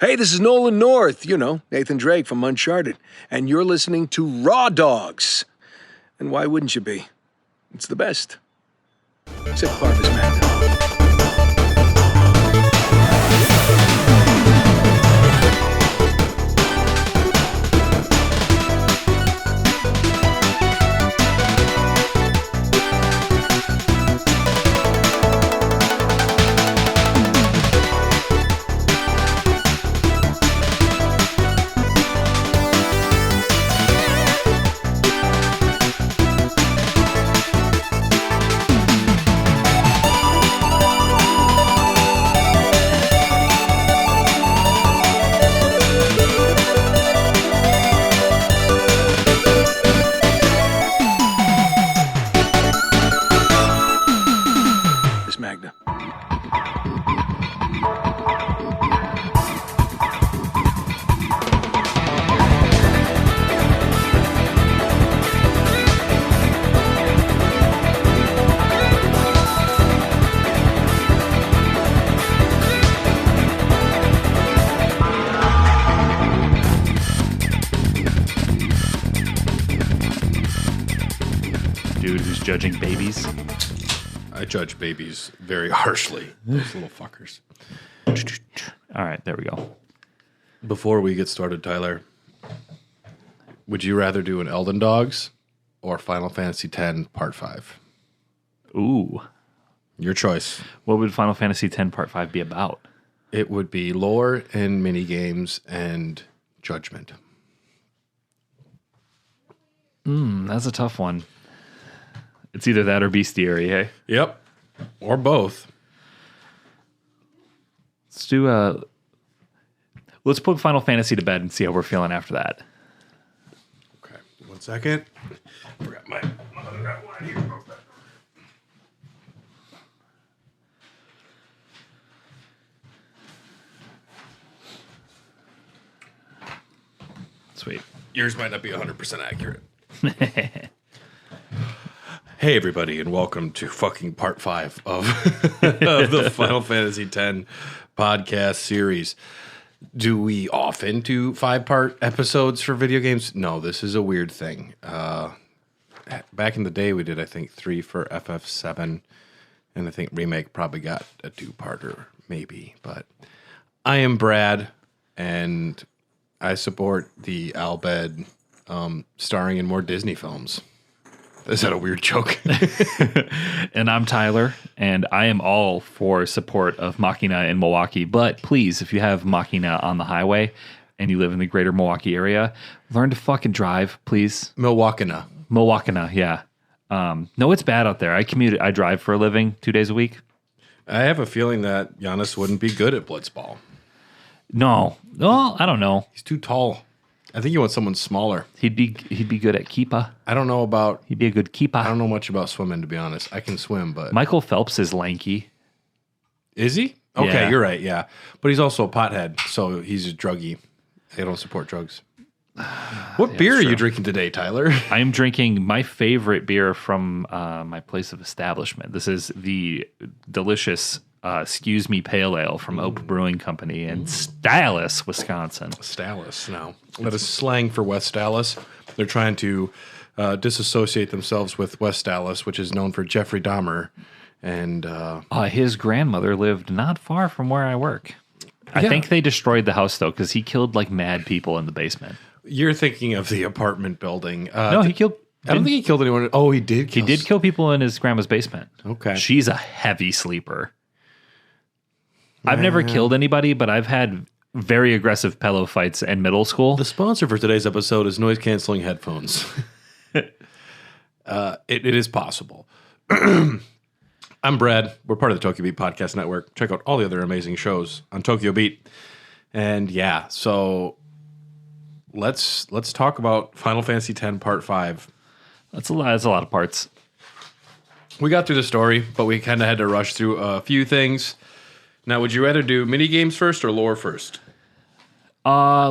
Hey, this is Nolan North, Nathan Drake from Uncharted, and you're listening to Raw Dogs. And why wouldn't you be? It's the best. Except Parvis Magna. Judging babies. I judge babies very harshly. Those little fuckers. All right, there we go. Before we get started, Tyler, would you rather do an Elden Dogs or Final Fantasy X Part 5? Ooh. Your choice. What would Final Fantasy X Part 5 be about? It would be lore and mini games and judgment. That's a tough one. It's either that or bestiary, hey? Yep. Or both. Let's put Final Fantasy to bed and see how we're feeling after that. Okay. 1 second. Forgot my other wine here. Sweet. Yours might not be 100% accurate. Hey, everybody, and welcome to fucking part 5 of the Final Fantasy X podcast series. Do we often do 5-part episodes for video games? No, this is a weird thing. Back in the day, we did, I think, 3 for FF7, and I think Remake probably got a 2-parter, maybe. But I am Brad, and I support the Albed starring in more Disney films. Is that a weird joke? And I'm Tyler, and I am all for support of Machina in Milwaukee. But please, if you have Machina on the highway and you live in the greater Milwaukee area, learn to fucking drive, please. Milwaukee-na, yeah. No, it's bad out there. I drive for a living 2 days a week. I have a feeling that Giannis wouldn't be good at blitzball. No. Well, I don't know. He's too tall. I think you want someone smaller. He'd be good at keeper. I don't know about... He'd be a good keeper. I don't know much about swimming, to be honest. I can swim, but... Michael Phelps is lanky. Is he? Okay, Yeah. You're right, yeah. But he's also a pothead, so he's a druggie. They don't support drugs. What beer are you drinking today, Tyler? I am drinking my favorite beer from my place of establishment. This is the delicious Excuse Me Pale Ale from Oak Brewing Company in Dallas, Wisconsin. Dallas, now. That is slang for West Dallas. They're trying to disassociate themselves with West Dallas, which is known for Jeffrey Dahmer. And his grandmother lived not far from where I work. I think they destroyed the house, though, because he killed like mad people in the basement. You're thinking of the apartment building. No, he killed... I don't think he killed anyone. Oh, he did kill... He did kill people in his grandma's basement. Okay. She's a heavy sleeper. I've never killed anybody, but I've had very aggressive pillow fights in middle school. The sponsor for today's episode is noise-canceling headphones. It is possible. I'm Brad. We're part of the Tokyo Beat Podcast Network. Check out all the other amazing shows on Tokyo Beat. And yeah, so let's talk about Final Fantasy X Part 5. That's a lot of parts. We got through the story, but we kind of had to rush through a few things. Now, would you rather do mini games first or lore first? I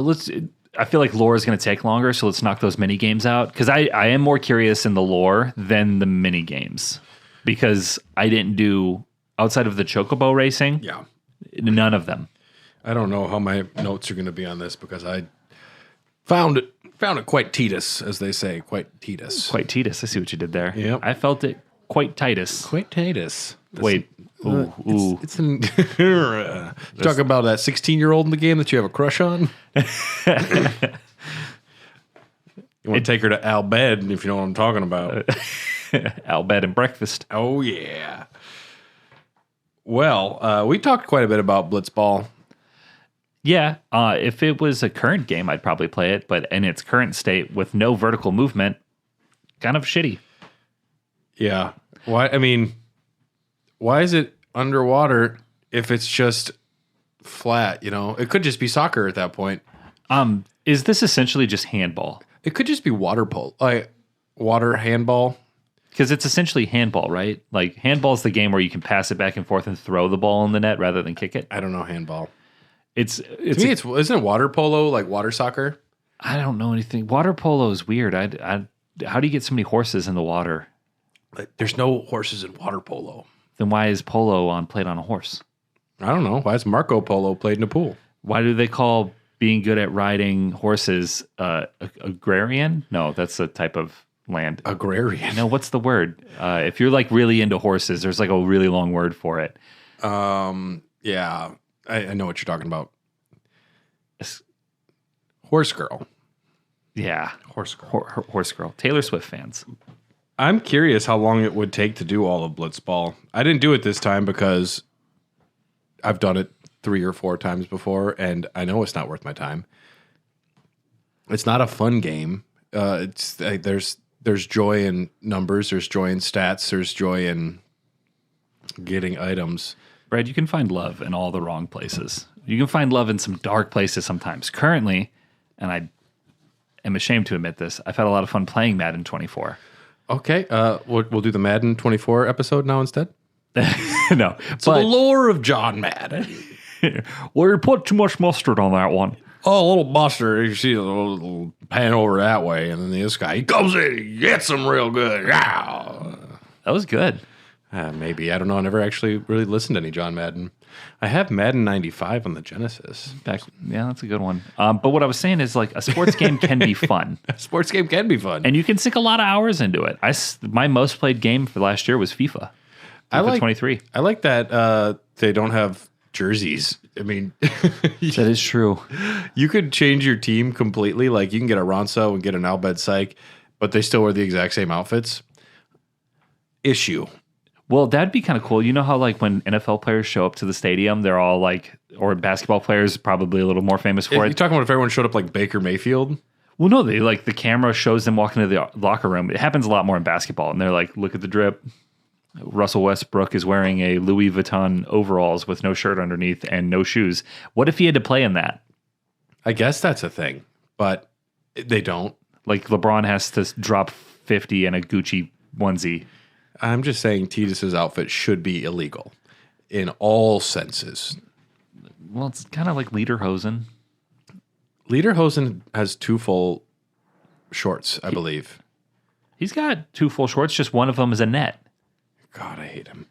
feel like lore is going to take longer, so let's knock those mini games out. Because I am more curious in the lore than the mini games. Because I didn't do, outside of the Chocobo racing, Yeah. none of them. I don't know how my notes are going to be on this because I found it quite Titus, as they say, quite Titus. Quite Titus. I see what you did there. Yep. I felt it quite Titus. Quite Titus. Wait. Ooh. It's an, talk about that 16-year-old in the game that you have a crush on. You want to take her to Al Bed, if you know what I'm talking about. Al bed and breakfast. Oh, yeah. Well, we talked quite a bit about Blitzball. Yeah, if it was a current game, I'd probably play it, but in its current state with no vertical movement, kind of shitty. Yeah. Why is it underwater if it's just flat, you know? It could just be soccer at that point. Is this essentially just handball? It could just be water polo, like water handball. Because it's essentially handball, right? Like handball is the game where you can pass it back and forth and throw the ball in the net rather than kick it. I don't know handball. Isn't Isn't water polo like water soccer? I don't know anything. Water polo is weird. How do you get so many horses in the water? There's no horses in water polo. Then why is polo played on a horse? I don't know. Why is Marco Polo played in a pool? Why do they call being good at riding horses agrarian? No, that's a type of land. Agrarian. No, what's the word? If you're like really into horses, there's like a really long word for it. Yeah, I know what you're talking about. Horse girl. Yeah. Horse girl. Horse girl. Taylor Swift fans. I'm curious how long it would take to do all of Blitzball. I didn't do it this time because I've done it 3 or 4 times before, and I know it's not worth my time. It's not a fun game. There's joy in numbers. There's joy in stats. There's joy in getting items. Brad, you can find love in all the wrong places. You can find love in some dark places sometimes. Currently, and I am ashamed to admit this, I've had a lot of fun playing Madden 24. Okay, we'll do the Madden 24 episode now instead. No, So the lore of John Madden. well, you put too much mustard on that one. Oh, a little mustard. You see a little pan over that way, and then this guy, he comes in, he gets him real good. Yeah. That was good. Maybe. I don't know. I never actually really listened to any John Madden. I have Madden 95 on the Genesis. Yeah, that's a good one. But what I was saying is like a sports game can be fun. A sports game can be fun. And you can sink a lot of hours into it. My most played game for last year was FIFA. FIFA 23. I like that they don't have jerseys. I mean, that is true. You could change your team completely. Like you can get a Ronso and get an Albed Psych, but they still wear the exact same outfits. Issue. Well, that'd be kind of cool. You know how like when NFL players show up to the stadium, they're all like, or basketball players probably a little more famous for it. You're talking about if everyone showed up like Baker Mayfield? Well, no, they like the camera shows them walking to the locker room. It happens a lot more in basketball, and they're like, look at the drip. Russell Westbrook is wearing a Louis Vuitton overalls with no shirt underneath and no shoes. What if he had to play in that? I guess that's a thing, but they don't. Like LeBron has to drop 50 in a Gucci onesie. I'm just saying Titus's outfit should be illegal in all senses. Well, it's kind of like Lederhosen. Lederhosen has 2 full shorts, I believe. He's got 2 full shorts. Just one of them is a net. God, I hate him.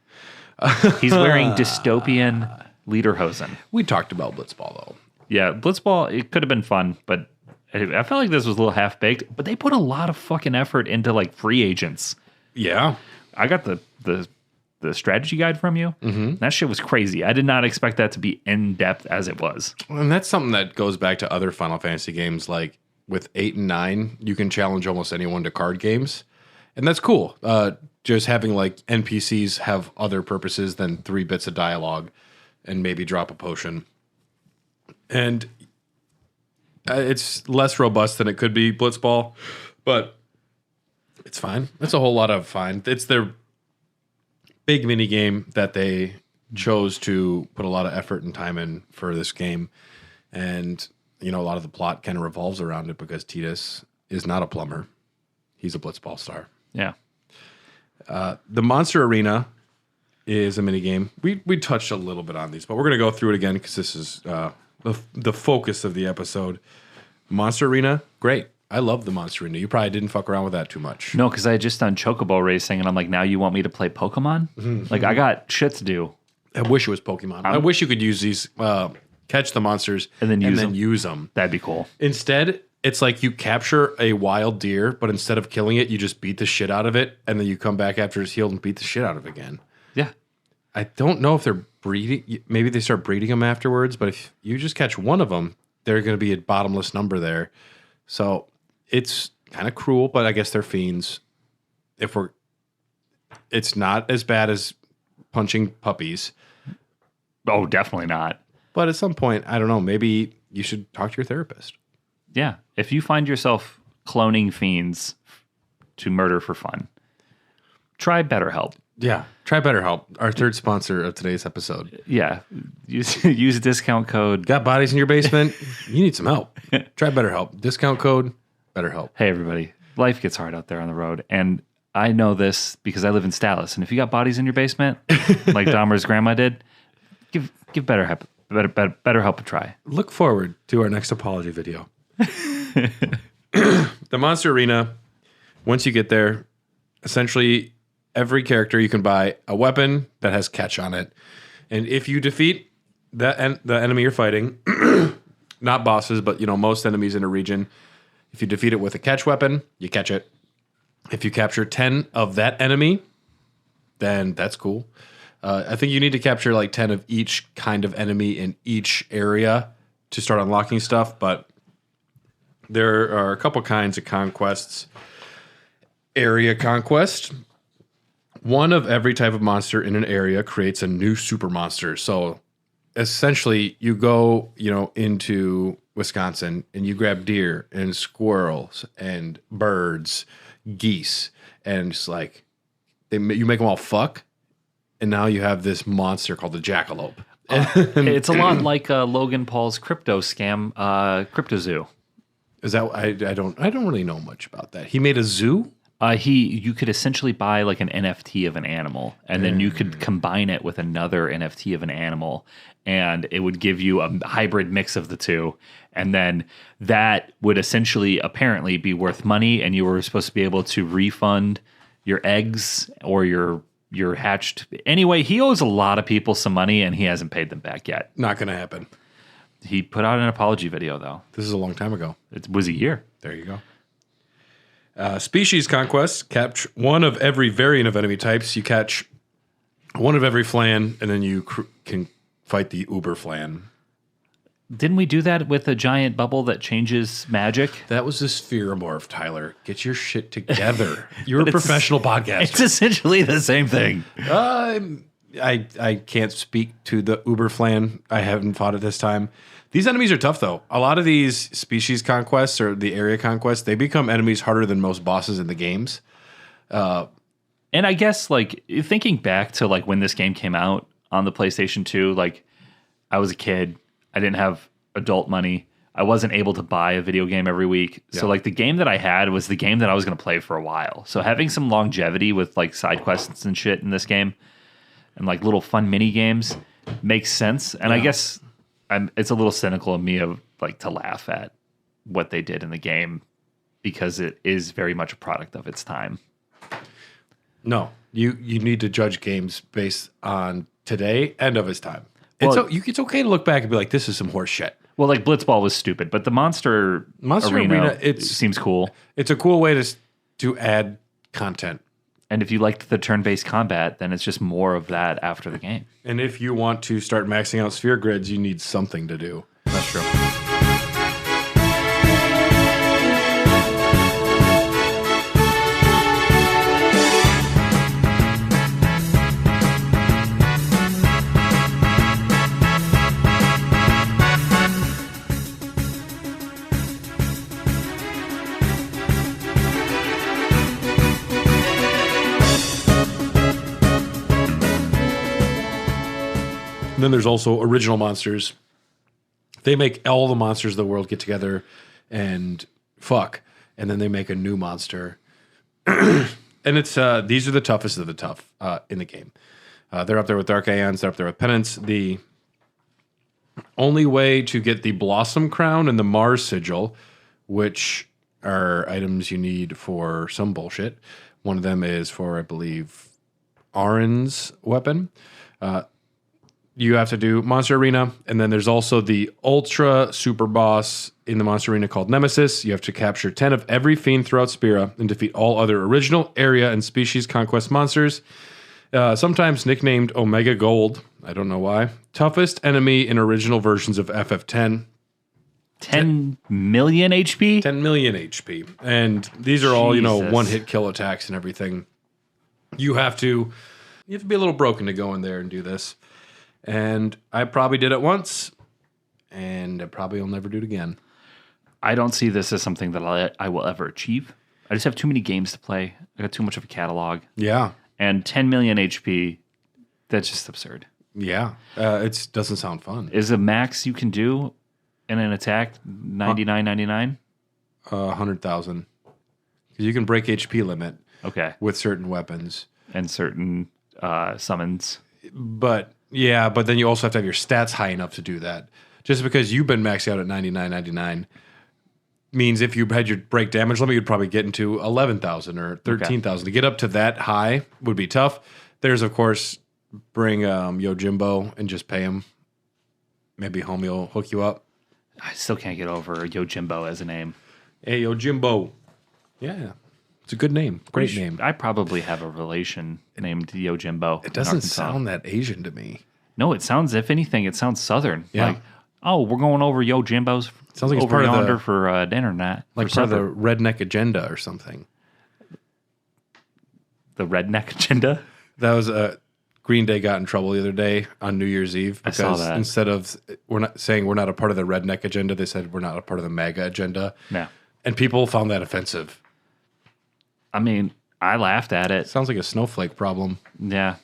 He's wearing dystopian Lederhosen. We talked about Blitzball, though. Yeah, Blitzball, it could have been fun, but I felt like this was a little half-baked. But they put a lot of fucking effort into, like, free agents. Yeah. I got the strategy guide from you. Mm-hmm. That shit was crazy. I did not expect that to be in-depth as it was. And that's something that goes back to other Final Fantasy games. Like, with 8 and 9, you can challenge almost anyone to card games. And that's cool. Just having like NPCs have other purposes than 3 bits of dialogue and maybe drop a potion. And it's less robust than it could be, Blitzball, but it's fine. It's a whole lot of fine. It's their big mini game that they chose to put a lot of effort and time in for this game. And, you know, a lot of the plot kind of revolves around it because Titus is not a plumber. He's a Blitzball star. Yeah. The Monster Arena is a mini game. We touched a little bit on these, but we're going to go through it again because this is the focus of the episode. Monster Arena, great. I love the Monster Arena. You probably didn't fuck around with that too much. No, because I had just done Chocobo racing, and I'm like, now you want me to play Pokemon? Mm-hmm. Like, I got shit to do. I wish it was Pokemon. I wish you could use these catch the monsters and then use them. That'd be cool. Instead, it's like you capture a wild deer, but instead of killing it, you just beat the shit out of it, and then you come back after it's healed and beat the shit out of it again. Yeah. I don't know if they're breeding. Maybe they start breeding them afterwards, but if you just catch one of them, they're going to be a bottomless number there. So it's kind of cruel, but I guess they're fiends. It's not as bad as punching puppies. Oh, definitely not. But at some point, I don't know, maybe you should talk to your therapist. Yeah. If you find yourself cloning fiends to murder for fun, try BetterHelp. Yeah. Try BetterHelp, our third sponsor of today's episode. Yeah. Use discount code. Got bodies in your basement? You need some help. Try BetterHelp. Discount code BetterHelp. Hey, everybody. Life gets hard out there on the road. And I know this because I live in Dallas. And if you got bodies in your basement, like Dahmer's grandma did, give BetterHelp a try. Look forward to our next apology video. The Monster Arena, once you get there, essentially every character you can buy a weapon that has catch on it. And if you defeat the enemy you're fighting, not bosses, but most enemies in a region, if you defeat it with a catch weapon, you catch it. If you capture 10 of that enemy, then that's cool. I think you need to capture like 10 of each kind of enemy in each area to start unlocking stuff, but there are a couple kinds of conquests. Area conquest. One of every type of monster in an area creates a new super monster. So essentially you go, into Wisconsin and you grab deer and squirrels and birds, geese, and it's like you make them all fuck. And now you have this monster called the jackalope. It's a lot like Logan Paul's crypto scam, Crypto Zoo. Is that I don't really know much about that. He made a zoo? You could essentially buy like an NFT of an animal, and then you could combine it with another NFT of an animal, and it would give you a hybrid mix of the two. And then that would essentially apparently be worth money, and you were supposed to be able to refund your eggs or your hatched. Anyway, he owes a lot of people some money, and he hasn't paid them back yet. Not going to happen. He put out an apology video, though. This is a long time ago. It was a year. There you go. Species conquest. Catch one of every variant of enemy types. You catch one of every flan, and then you can fight the uber flan. Didn't we do that with a giant bubble that changes magic? That was a spheromorph, Tyler. Get your shit together. You're a professional podcaster. It's essentially the same thing. I can't speak to the uber flan. I haven't fought it this time. These enemies are tough, though. A lot of these species conquests or the area conquests, they become enemies harder than most bosses in the games. And I guess, like, thinking back to, like, when this game came out on the PlayStation 2, like, I was a kid. I didn't have adult money. I wasn't able to buy a video game every week. So, like, the game that I had was the game that I was going to play for a while. So having some longevity with, like, side quests and shit in this game and, like, little fun mini games makes sense. And I guess it's a little cynical of me to laugh at what they did in the game because it is very much a product of its time. No, you need to judge games based on today and of its time. Well, it's okay to look back and be like, this is some horse shit. Well, like Blitzball was stupid, but the Monster Arena it seems cool. It's a cool way to add content. And if you liked the turn-based combat, then it's just more of that after the game. And if you want to start maxing out sphere grids, you need something to do. That's true. And then there's also original monsters. They make all the monsters of the world get together and fuck, and then they make a new monster. And it's these are the toughest of the tough in the game. They're up there with Dark Aeons. They're up there with Penance. The only way to get the Blossom Crown and the Mars Sigil, which are items you need for some bullshit. One of them is for, I believe, Arin's weapon. you have to do Monster Arena, and then there's also the Ultra Super Boss in the Monster Arena called Nemesis. You have to capture 10 of every fiend throughout Spira and defeat all other original, area, and species conquest monsters. Sometimes nicknamed Omega Gold. I don't know why. Toughest enemy in original versions of FF10. 10 million HP? 10 million HP. And these are all, Jesus. one-hit kill attacks and everything. You have to be a little broken to go in there and do this. And I probably did it once, and I probably will never do it again. I don't see this as something that I will ever achieve. I just have too many games to play. I got too much of a catalog. Yeah. And 10 million HP, that's just absurd. Yeah. It doesn't sound fun. Is the max you can do in an attack 99.99? 100,000. Because you can break HP limit Okay. with certain weapons. And certain summons. But then you also have to have your stats high enough to do that. Just because you've been maxed out at 99.99 means if you had your break damage limit, you'd probably get into 11,000 or 13,000. To get up to that high would be tough. There's, of course, bring Yojimbo and just pay him. Maybe homie will hook you up. I still can't get over Yojimbo as a name. Hey, Yojimbo. Yeah. It's a good name. Great name. I probably have a relation named Yojimbo. It doesn't sound that Asian to me. No, it sounds, if anything, it sounds Southern. Yeah. Like, oh, we're going over Yojimbo's Sounds like it's over part of yonder the, for dinner night. like for part of supper. the redneck agenda or something. The redneck agenda? That was Green Day got in trouble the other day on New Year's Eve I saw because that. instead of we're not a part of the redneck agenda, they said we're not a part of the MAGA agenda. No. And people found that offensive. I mean, I laughed at it. Sounds like a snowflake problem. Yeah.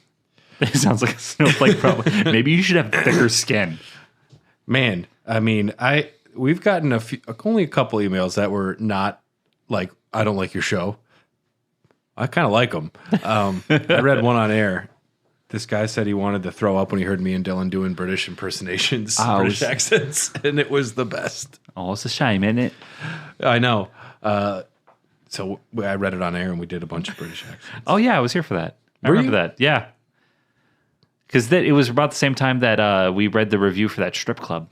It sounds like a snowflake problem. Maybe you should have thicker skin. Man, I mean, we've gotten only a couple emails that were not like, I don't like your show. I kind of like them. I read one on air. This guy said he wanted to throw up when he heard me and Dylan doing British impersonations, British accents, and it was the best. Oh, it's a shame, isn't it? I know. So I read it on air and we did a bunch of British accents. Oh, yeah, I was here for that. I Were remember you? that. Yeah. Because it was about the same time that we read the review for that strip club.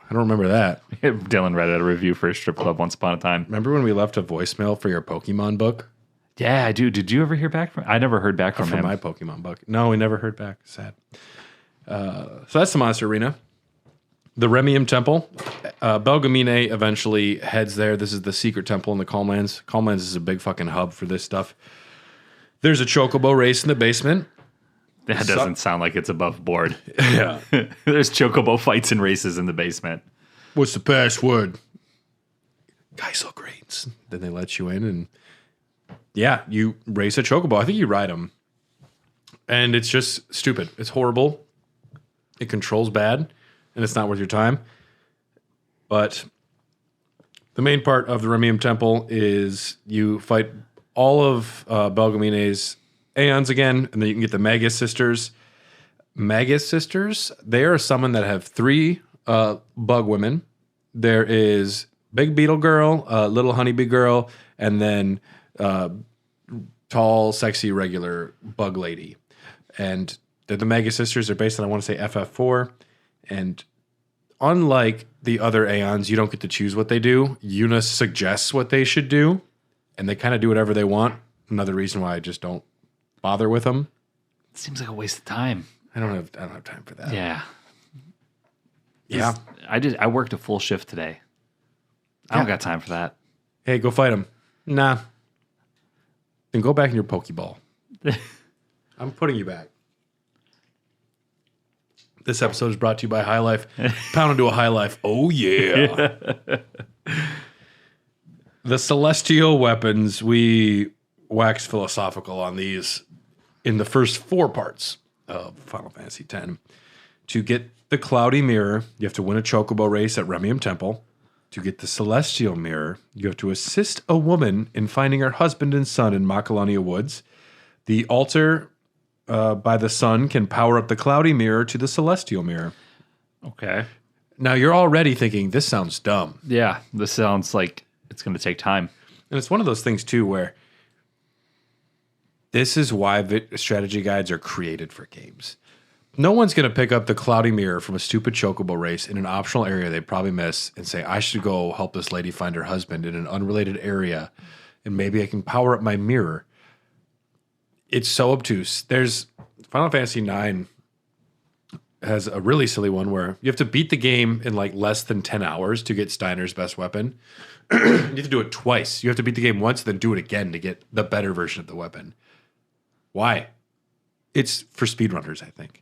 I don't remember that. Dylan read a review for a strip club once upon a time. Remember when we left a voicemail for your Pokemon book? Yeah, I do. Did you ever hear back from? I never heard back from From him. my Pokemon book. No, we never heard back. Sad. So that's the Monster Arena. The Remium Temple. Belgamine eventually heads there. This is the secret temple in the Calmlands. Calmlands is a big fucking hub for this stuff. There's a Chocobo race in the basement. That doesn't sound like it's above board. Yeah. There's chocobo fights and races in the basement. What's the password? Geisel grains. Then they let you in and yeah, you race a Chocobo. I think you ride them. And it's just stupid. It's horrible. It controls bad and it's not worth your time. But the main part of the Remium Temple is you fight all of Belgamine's aeons again, and then you can get the Magus Sisters. Magus Sisters, they are someone that have 3 bug women. There is Big Beetle Girl, Little Honeybee Girl, and then tall, sexy, regular Bug Lady. And they're the Magus Sisters. They're based on, I want to say, FF4. And unlike the other Aeons, you don't get to choose what they do. Eunice suggests what they should do, and they kind of do whatever they want. Another reason why I just don't bother with them. It seems like a waste of time. I don't have time for that. Yeah. Yeah. I worked a full shift today. I don't got time for that. Hey, go fight them. Nah. Then go back in your Pokeball. I'm putting you back. This episode is brought to you by High Life. Pound into a High Life. Oh, yeah. The celestial weapons, we wax philosophical on these in the first 4 parts of Final Fantasy X. To get the Cloudy Mirror, you have to win a Chocobo race at Remium Temple. To get the Celestial Mirror, you have to assist a woman in finding her husband and son in Macalania Woods. The altar by the sun can power up the Cloudy Mirror to the Celestial Mirror. Okay. Now, you're already thinking, this sounds dumb. Yeah, this sounds like it's going to take time. And it's one of those things, too, where this is why strategy guides are created for games. No one's going to pick up the cloudy mirror from a stupid chocobo race in an optional area they probably miss and say, I should go help this lady find her husband in an unrelated area, and maybe I can power up my mirror. It's so obtuse. There's Final Fantasy IX has a really silly one where you have to beat the game in like less than 10 hours to get Steiner's best weapon. You have to do it twice. You have to beat the game once, then do it again to get the better version of the weapon. Why? It's for speedrunners, I think.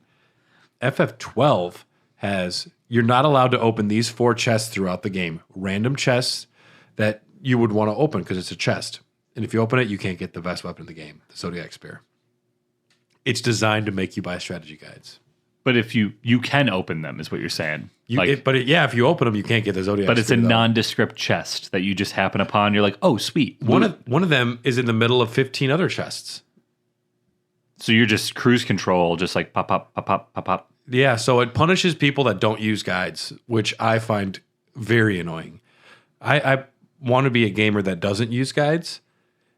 FF12 has, you're not allowed to open these 4 chests throughout the game. Random chests that you would want to open because it's a chest. And if you open it, you can't get the best weapon in the game, the Zodiac Spear. It's designed to make you buy strategy guides. But if you can open them, is what you're saying. If you open them, you can't get the Zodiac Spear. But it's a nondescript chest that you just happen upon. You're like, oh, sweet. One of them is in the middle of 15 other chests. So you're just cruise control, just like pop, pop, pop, pop, pop, pop. Yeah, so it punishes people that don't use guides, which I find very annoying. I want to be a gamer that doesn't use guides.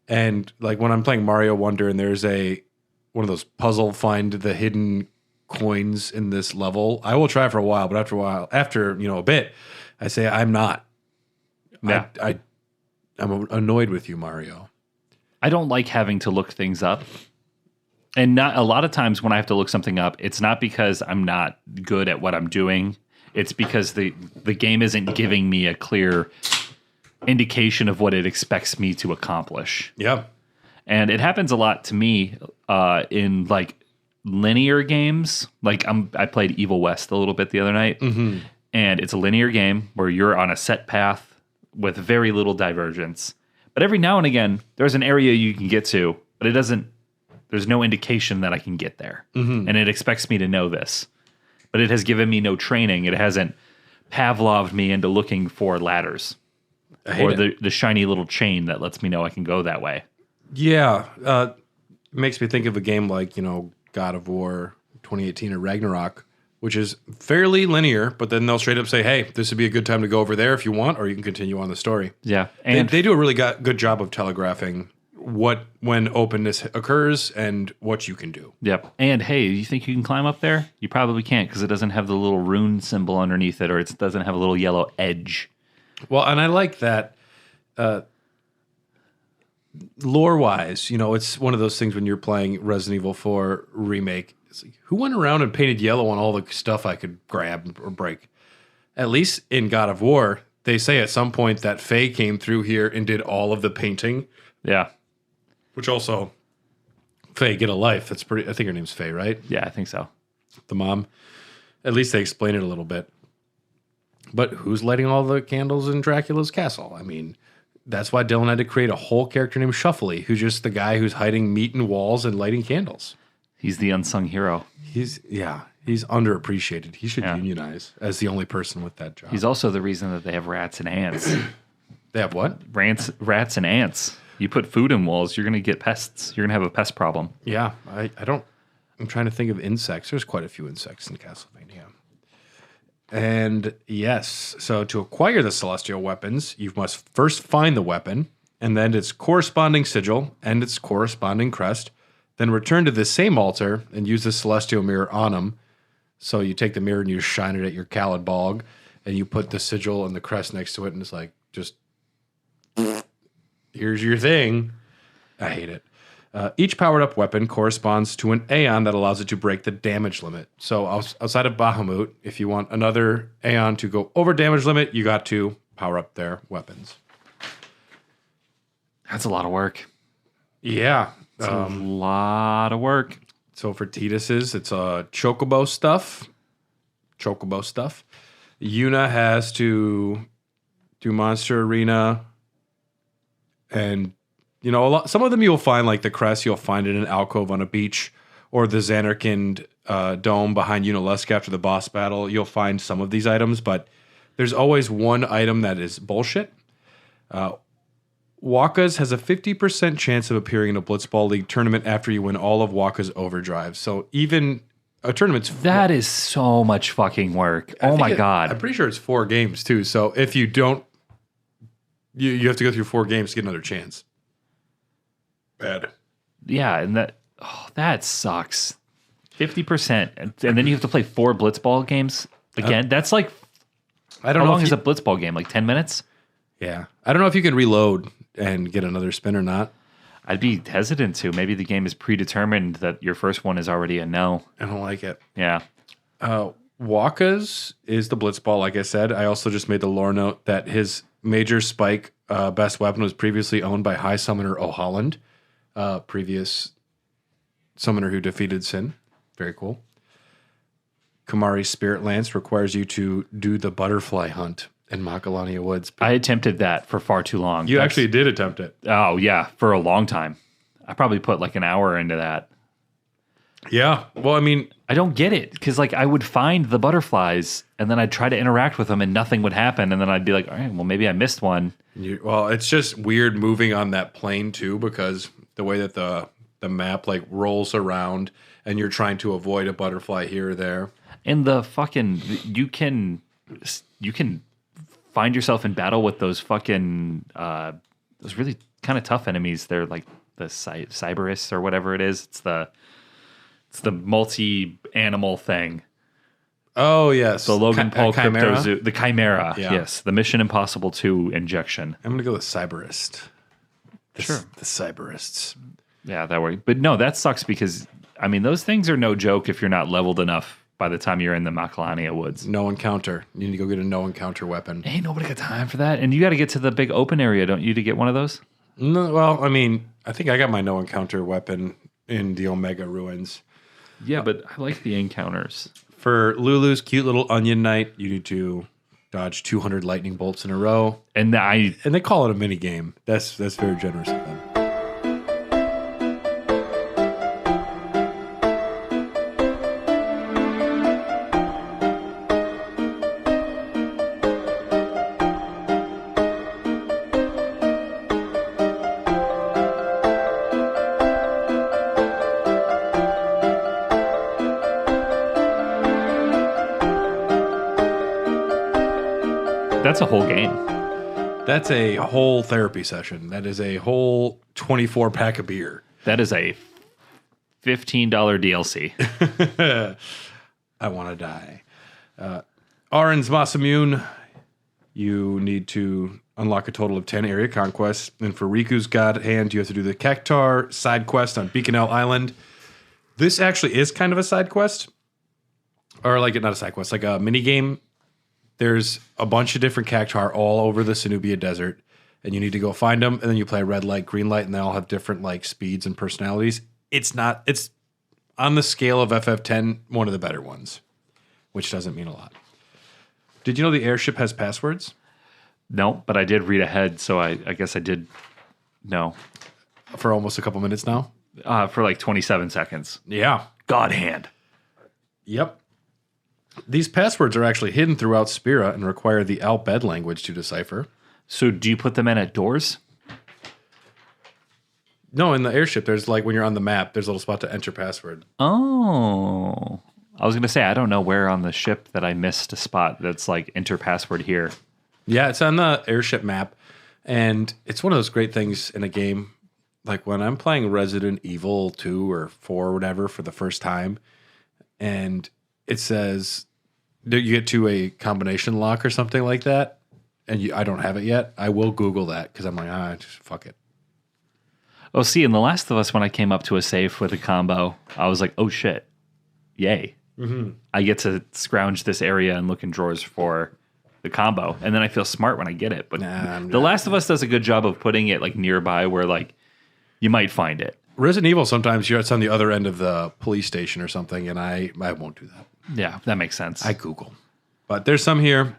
And like when I'm playing Mario Wonder and there's one of those puzzle find the hidden coins in this level, I will try for a while, but after a bit, I say I'm not. Yeah. I'm annoyed with you, Mario. I don't like having to look things up. And not a lot of times when I have to look something up, it's not because I'm not good at what I'm doing. It's because the game isn't giving me a clear indication of what it expects me to accomplish. Yeah. And it happens a lot to me in like linear games. Like I played Evil West a little bit the other night, and it's a linear game where you're on a set path with very little divergence. But every now and again, there's an area you can get to, but there's no indication that I can get there. And it expects me to know this. But it has given me no training. It hasn't Pavloved me into looking for ladders or the shiny little chain that lets me know I can go that way. Yeah. It makes me think of a game like, God of War 2018 or Ragnarok, which is fairly linear, but then they'll straight up say, hey, this would be a good time to go over there if you want, or you can continue on the story. Yeah. And they do a really good job of telegraphing when openness occurs and what you can do. Yep. And hey, you think you can climb up there? You probably can't because it doesn't have the little rune symbol underneath it, or it doesn't have a little yellow edge. Well, and I like that lore-wise, it's one of those things when you're playing Resident Evil 4 Remake. It's like, who went around and painted yellow on all the stuff I could grab or break? At least in God of War, they say at some point that Faye came through here and did all of the painting. Yeah. Which also, Faye, get a life. That's pretty. I think her name's Faye, right? Yeah, I think so. The mom. At least they explain it a little bit. But who's lighting all the candles in Dracula's castle? I mean, that's why Dylan had to create a whole character named Shuffly, who's just the guy who's hiding meat in walls and lighting candles. He's the unsung hero. He's underappreciated. He should unionize as the only person with that job. He's also the reason that they have rats and ants. They have what? Rats and ants. You put food in walls, you're going to get pests. You're going to have a pest problem. Yeah, I'm trying to think of insects. There's quite a few insects in Castlevania. And yes, so to acquire the celestial weapons, you must first find the weapon, and then its corresponding sigil and its corresponding crest. Then return to the same altar and use the celestial mirror on them. So you take the mirror and you shine it at your Khalid Bog, and you put the sigil and the crest next to it, and it's like, just, here's your thing. I hate it. Each powered-up weapon corresponds to an aeon that allows it to break the damage limit. So outside of Bahamut, if you want another aeon to go over damage limit, you got to power up their weapons. That's a lot of work. Yeah. It's a lot of work. So for Tidus's, it's chocobo stuff. Yuna has to do Monster Arena. And, some of them you'll find, like the crest, you'll find in an alcove on a beach, or the Xanarkand dome behind Unalesca after the boss battle. You'll find some of these items, but there's always one item that is bullshit. Waka's has a 50% chance of appearing in a Blitzball League tournament after you win all of Waka's overdrives. So even a tournament's... That is so much fucking work. Oh my God. I'm pretty sure it's 4 games too. So if you don't... You have to go through 4 games to get another chance. Bad. Yeah, and that sucks. 50%. And then you have to play 4 blitzball games again. That's like, I don't how know long if is a blitzball game? Like 10 minutes? Yeah. I don't know if you can reload and get another spin or not. I'd be hesitant to. Maybe the game is predetermined that your first one is already a no. I don't like it. Yeah. Waka's is the blitzball, like I said. I also just made the lore note that his major spike best weapon was previously owned by High Summoner O'Holland, previous summoner who defeated Sin. Very cool. Kamari's Spirit Lance requires you to do the butterfly hunt in Macalania Woods. I attempted that for far too long. You actually did attempt it. Oh, yeah, for a long time. I probably put like an hour into that. Yeah. Well, I mean, I don't get it because like I would find the butterflies and then I'd try to interact with them and nothing would happen. And then I'd be like, all right, well, maybe I missed one. well, it's just weird moving on that plane too, because the way that the map like rolls around and you're trying to avoid a butterfly here or there. And the fucking, you can find yourself in battle with those fucking, those really kind of tough enemies. They're like the Cyberists or whatever it is. It's the multi-animal thing. Oh, yes. The Logan Paul Chimera? Crypto Zoo. The Chimera, Yeah. yes. The Mission Impossible 2 injection. I'm going to go with Cyberist. Sure. The Cyberists. Yeah, that works. But no, that sucks because, I mean, those things are no joke if you're not leveled enough by the time you're in the Macalania Woods. No encounter. You need to go get a no encounter weapon. Ain't nobody got time for that. And you got to get to the big open area, don't you, to get one of those? No, well, I mean, I think I got my no encounter weapon in the Omega Ruins. Yeah, but I like the encounters. For Lulu's cute little onion knight, you need to dodge 200 lightning bolts in a row. And And they call it a mini game. That's very generous of them. that's a whole game. That's a whole therapy session. That is a whole 24 pack of beer. That is a $15 DLC. I want to die. Arin's Masamune, you need to unlock a total of 10 area conquests. And for Riku's God Hand, you have to do the Cactar side quest on Beaconell Island. This actually is kind of a side quest. Or like, not a side quest, like a mini game. There's a bunch of different Cactar all over the Cenobia Desert. And you need to go find them. And then you play red light, green light, and they all have different like speeds and personalities. It's on the scale of FF10, one of the better ones, which doesn't mean a lot. Did you know the airship has passwords? No, but I did read ahead, so I guess I did know. For almost a couple minutes now? For like 27 seconds. Yeah. God hand. Yep. These passwords are actually hidden throughout Spira and require the Al Bhed language to decipher. So do you put them in at doors? No, in the airship, there's like when you're on the map, there's a little spot to enter password. Oh. I was going to say, I don't know where on the ship that I missed a spot that's like enter password here. Yeah, it's on the airship map. And it's one of those great things in a game. Like when I'm playing Resident Evil 2 or 4 or whatever for the first time, and it says you get to a combination lock or something like that, and I don't have it yet, I will Google that because I'm like, just fuck it. Oh, see, in The Last of Us, when I came up to a safe with a combo, I was like, oh shit, yay. Mm-hmm. I get to scrounge this area and look in drawers for the combo, and then I feel smart when I get it. But The Last of Us does a good job of putting it like nearby where like you might find it. Resident Evil, sometimes it's on the other end of the police station or something, and I won't do that. Yeah, that makes sense. I Google. But there's some here.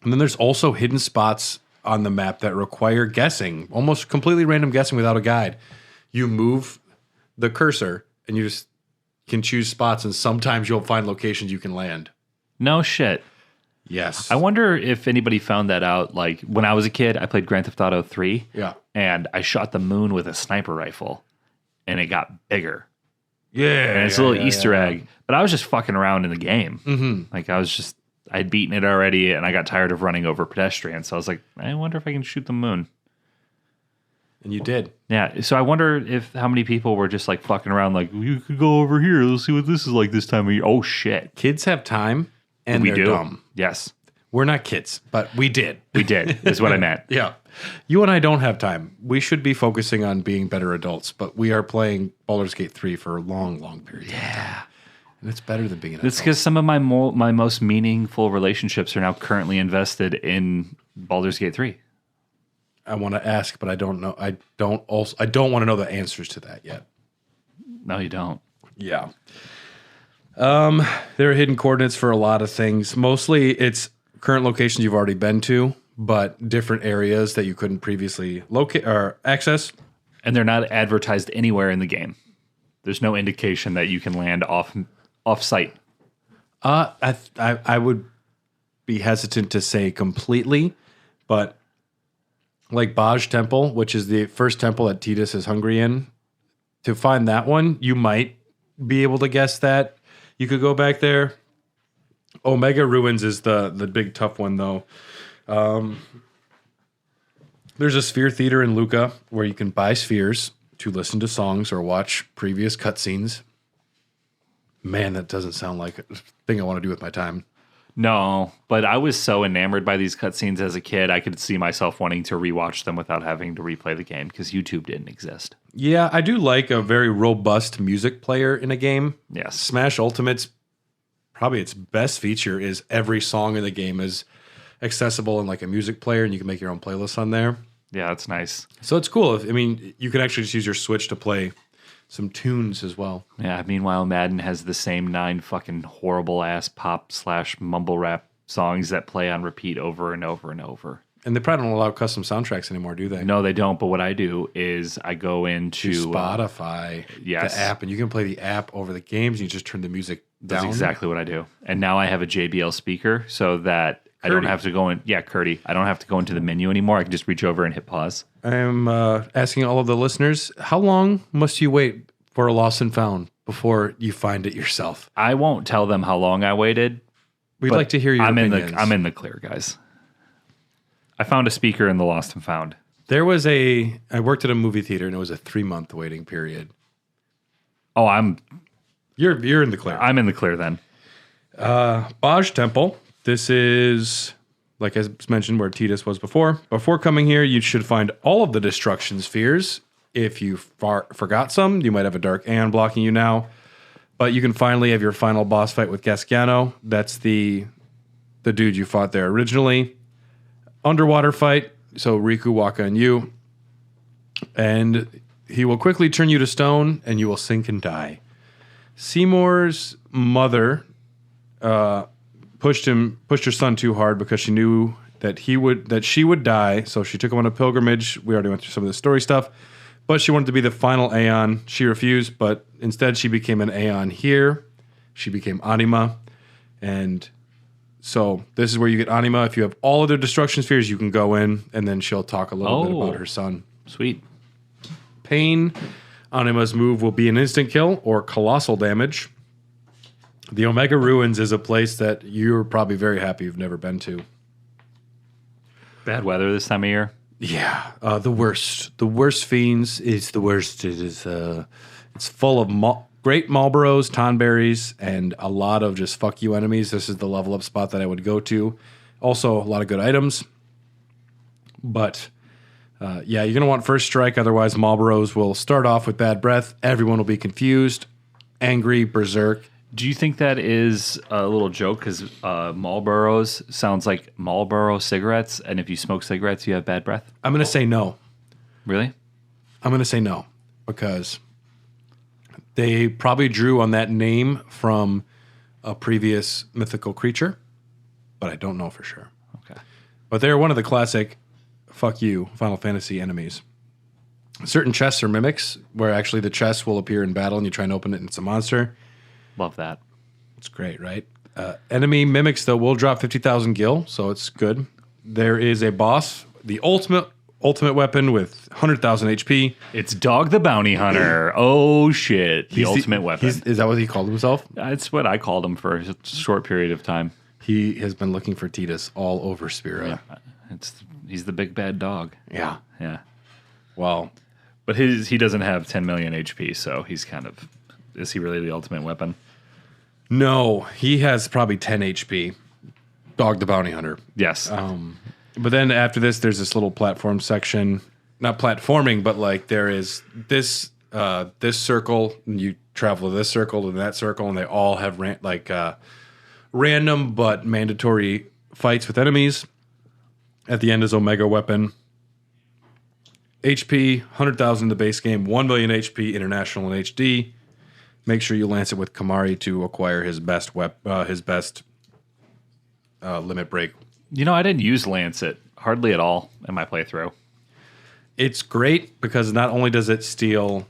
And then there's also hidden spots on the map that require guessing, almost completely random guessing without a guide. You move the cursor, and you just can choose spots, and sometimes you'll find locations you can land. No shit. Yes. I wonder if anybody found that out. Like when I was a kid, I played Grand Theft Auto 3. Yeah. And I shot the moon with a sniper rifle, and it got bigger. Yeah. And it's a little Easter egg. But I was just fucking around in the game. Mm-hmm. Like I'd beaten it already, and I got tired of running over pedestrians. So I was like, I wonder if I can shoot the moon. And you did. Yeah. So I wonder if how many people were just like fucking around, like, you could go over here. Let's see what this is like this time of year. Oh, shit. Kids have time and we they're do. dumb. Yes. We're not kids, but we did. We did, is what I meant. Yeah. You and I don't have time. We should be focusing on being better adults, but we are playing Baldur's Gate 3 for a long, long period of time. And it's better than being an It's adult. because some of my my most meaningful relationships are now currently invested in Baldur's Gate 3. I want to ask, but I don't know. I don't want to know the answers to that yet. No, you don't. Yeah. There are hidden coordinates for a lot of things. Mostly it's current locations you've already been to, but different areas that you couldn't previously locate or access. And they're not advertised anywhere in the game. There's no indication that you can land off site. I would be hesitant to say completely, but like Baj Temple, which is the first temple that Titus is hungry in, to find that one, you might be able to guess that. You could go back there. Omega Ruins is the big tough one, though. There's a Sphere Theater in Lucca where you can buy spheres to listen to songs or watch previous cutscenes. Man, that doesn't sound like a thing I want to do with my time. No, but I was so enamored by these cutscenes as a kid, I could see myself wanting to rewatch them without having to replay the game because YouTube didn't exist. Yeah, I do like a very robust music player in a game. Yes. Smash Ultimate's probably its best feature is every song in the game is accessible in like a music player, and you can make your own playlists on there. Yeah, that's nice. So it's cool. You can actually just use your Switch to play some tunes as well. Yeah, meanwhile, Madden has the same 9 fucking horrible ass pop / mumble rap songs that play on repeat over and over and over. And they probably don't allow custom soundtracks anymore, do they? No, they don't. But what I do is I go into Spotify, yes. the app, and you can play the app over the games. And you just turn the music down. That's exactly what I do. And now I have a JBL speaker so that I don't have to go in. Yeah, Curdy. I don't have to go into the menu anymore. I can just reach over and hit pause. I'm asking all of the listeners, how long must you wait for a lost and found before you find it yourself? I won't tell them how long I waited. We'd but like to hear your opinions. I'm in the clear, guys. I found a speaker in the lost and found. I worked at a movie theater and it was a 3-month waiting period. Oh, You're in the clear. I'm in the clear then. Baj Temple. This is, like I mentioned, where Titus was before. Before coming here, you should find all of the destruction spheres. If you forgot some, you might have a dark aeon blocking you now. But you can finally have your final boss fight with Gasgano. That's the dude you fought there originally. Underwater fight. So Riku, Waka, and you. And he will quickly turn you to stone, and you will sink and die. Seymour's mother pushed her son too hard because she knew that she would die. So she took him on a pilgrimage. We already went through some of the story stuff, but she wanted to be the final Aeon. She refused, but instead she became an Aeon here. She became Anima, and so this is where you get Anima. If you have all of their destruction spheres, you can go in, and then she'll talk a little bit about her son. Sweet. Pain. Anima's move will be an instant kill or colossal damage. The Omega Ruins is a place that you're probably very happy you've never been to. Bad weather this time of year. Yeah, the worst. The worst fiends is the worst. It's full of great Marlboros, Tonberries, and a lot of just fuck you enemies. This is the level up spot that I would go to. Also, a lot of good items. But yeah, you're going to want first strike. Otherwise, Marlboros will start off with bad breath. Everyone will be confused, angry, berserk. Do you think that is a little joke? Because Marlboros sounds like Marlboro cigarettes, and if you smoke cigarettes, you have bad breath? I'm going to say no. Really? I'm going to say no because they probably drew on that name from a previous mythical creature, but I don't know for sure. Okay. But they're one of the classic fuck you Final Fantasy enemies. Certain chests are mimics, where actually the chest will appear in battle and you try and open it and it's a monster. Love that. It's great, right? Enemy mimics, though, will drop 50,000 gil, so it's good. There is a boss, the ultimate weapon with 100,000 HP. It's Dog the Bounty Hunter. Oh, shit. The He's ultimate weapon. Is that what he called himself? That's what I called him for a short period of time. He has been looking for Titus all over Spira. He's the big bad dog. Yeah. Yeah. Well, But he doesn't have 10 million HP, so he's kind of... Is he really the ultimate weapon? no, he has probably 10 HP. Dog the Bounty Hunter. Yes. But then after this, there's this little platform section. Not platforming, but like there is this circle, and you travel to this circle and that circle, and they all have random but mandatory fights with enemies. At the end is Omega Weapon. HP, 100,000 in the base game, 1 million HP international in HD. Make sure you lance it with Kamari to acquire his best limit break. You know, I didn't use Lancet hardly at all in my playthrough. It's great because not only does it steal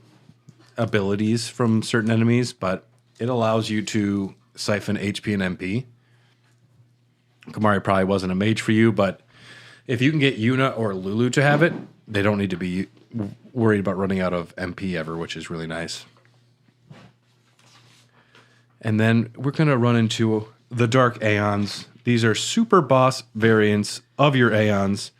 abilities from certain enemies, but it allows you to siphon HP and MP. Kamari probably wasn't a mage for you, but if you can get Yuna or Lulu to have it, they don't need to be worried about running out of MP ever, which is really nice. And then we're going to run into the Dark Aeons. These are super boss variants of your Aeons.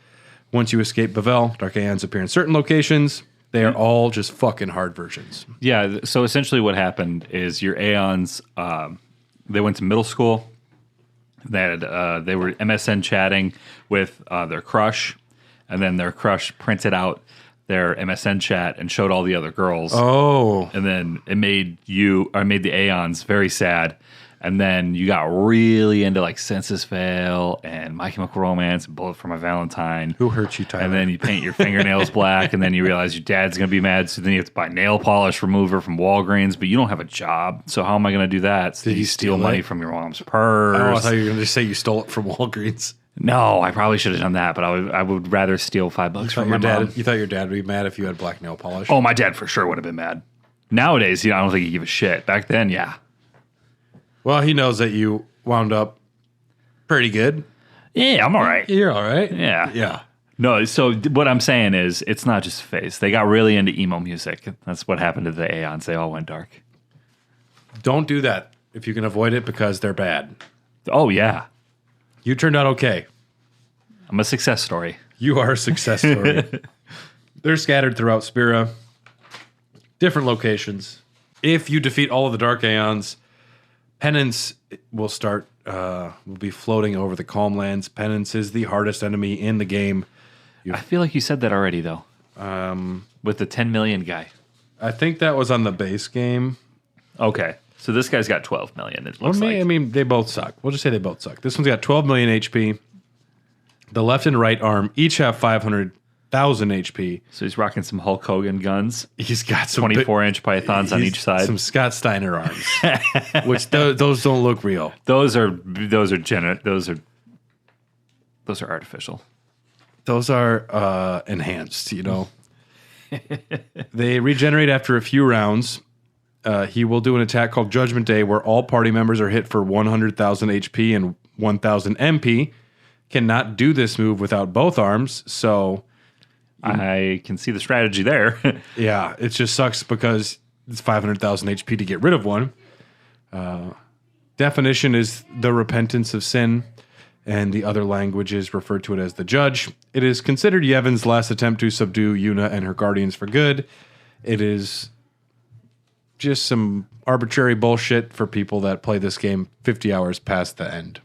Once you escape Bavel, Dark Aeons appear in certain locations. They are all just fucking hard versions. Yeah, so essentially what happened is your Aeons, they went to middle school. They were MSN chatting with their crush, and then their crush printed out their MSN chat and showed all the other girls. Oh. And then it made the Aeons very sad. And then you got really into like Census Fail and My Chemical Romance and Bullet for My Valentine. Who hurt you, Tyler? And then you paint your fingernails black, and then you realize your dad's going to be mad, so then you have to buy nail polish remover from Walgreens, but you don't have a job, so how am I going to do that? So Did you you steal steal money it? from your mom's purse. Oh, I thought you were going to say you stole it from Walgreens. No, I probably should have done that, but I would rather steal $5 from my mom. You thought your dad would be mad if you had black nail polish? Oh, my dad for sure would have been mad. Nowadays, I don't think he'd give a shit. Back then, yeah. Well, he knows that you wound up pretty good. Yeah, I'm all right. You're all right. Yeah. Yeah. No, so what I'm saying is it's not just face. They got really into emo music. That's what happened to the Aeons. They all went dark. Don't do that if you can avoid it because they're bad. Oh, yeah. You turned out okay. I'm a success story. You are a success story. They're scattered throughout Spira, different locations. If you defeat all of the Dark Aeons, Penance will be floating over the Calm Lands. Penance is the hardest enemy in the game. I feel like you said that already, though. With the 10 million guy. I think that was on the base game. Okay. So this guy's got 12 million, it looks like. I mean, they both suck. We'll just say they both suck. This one's got 12 million HP. The left and right arm each have 500,000 HP. So he's rocking some Hulk Hogan guns. He's got some 24-inch pythons on each side. Some Scott Steiner arms, which those don't look real. Those are artificial. Those are enhanced, you know. They regenerate after a few rounds. He will do an attack called Judgment Day where all party members are hit for 100,000 HP and 1,000 MP. Cannot do this move without both arms, so... I can see the strategy there. Yeah, it just sucks because it's 500,000 HP to get rid of one. Definition is the repentance of sin, and the other languages refer to it as the judge. It is considered Yevon's last attempt to subdue Yuna and her guardians for good. It is just some arbitrary bullshit for people that play this game 50 hours past the end.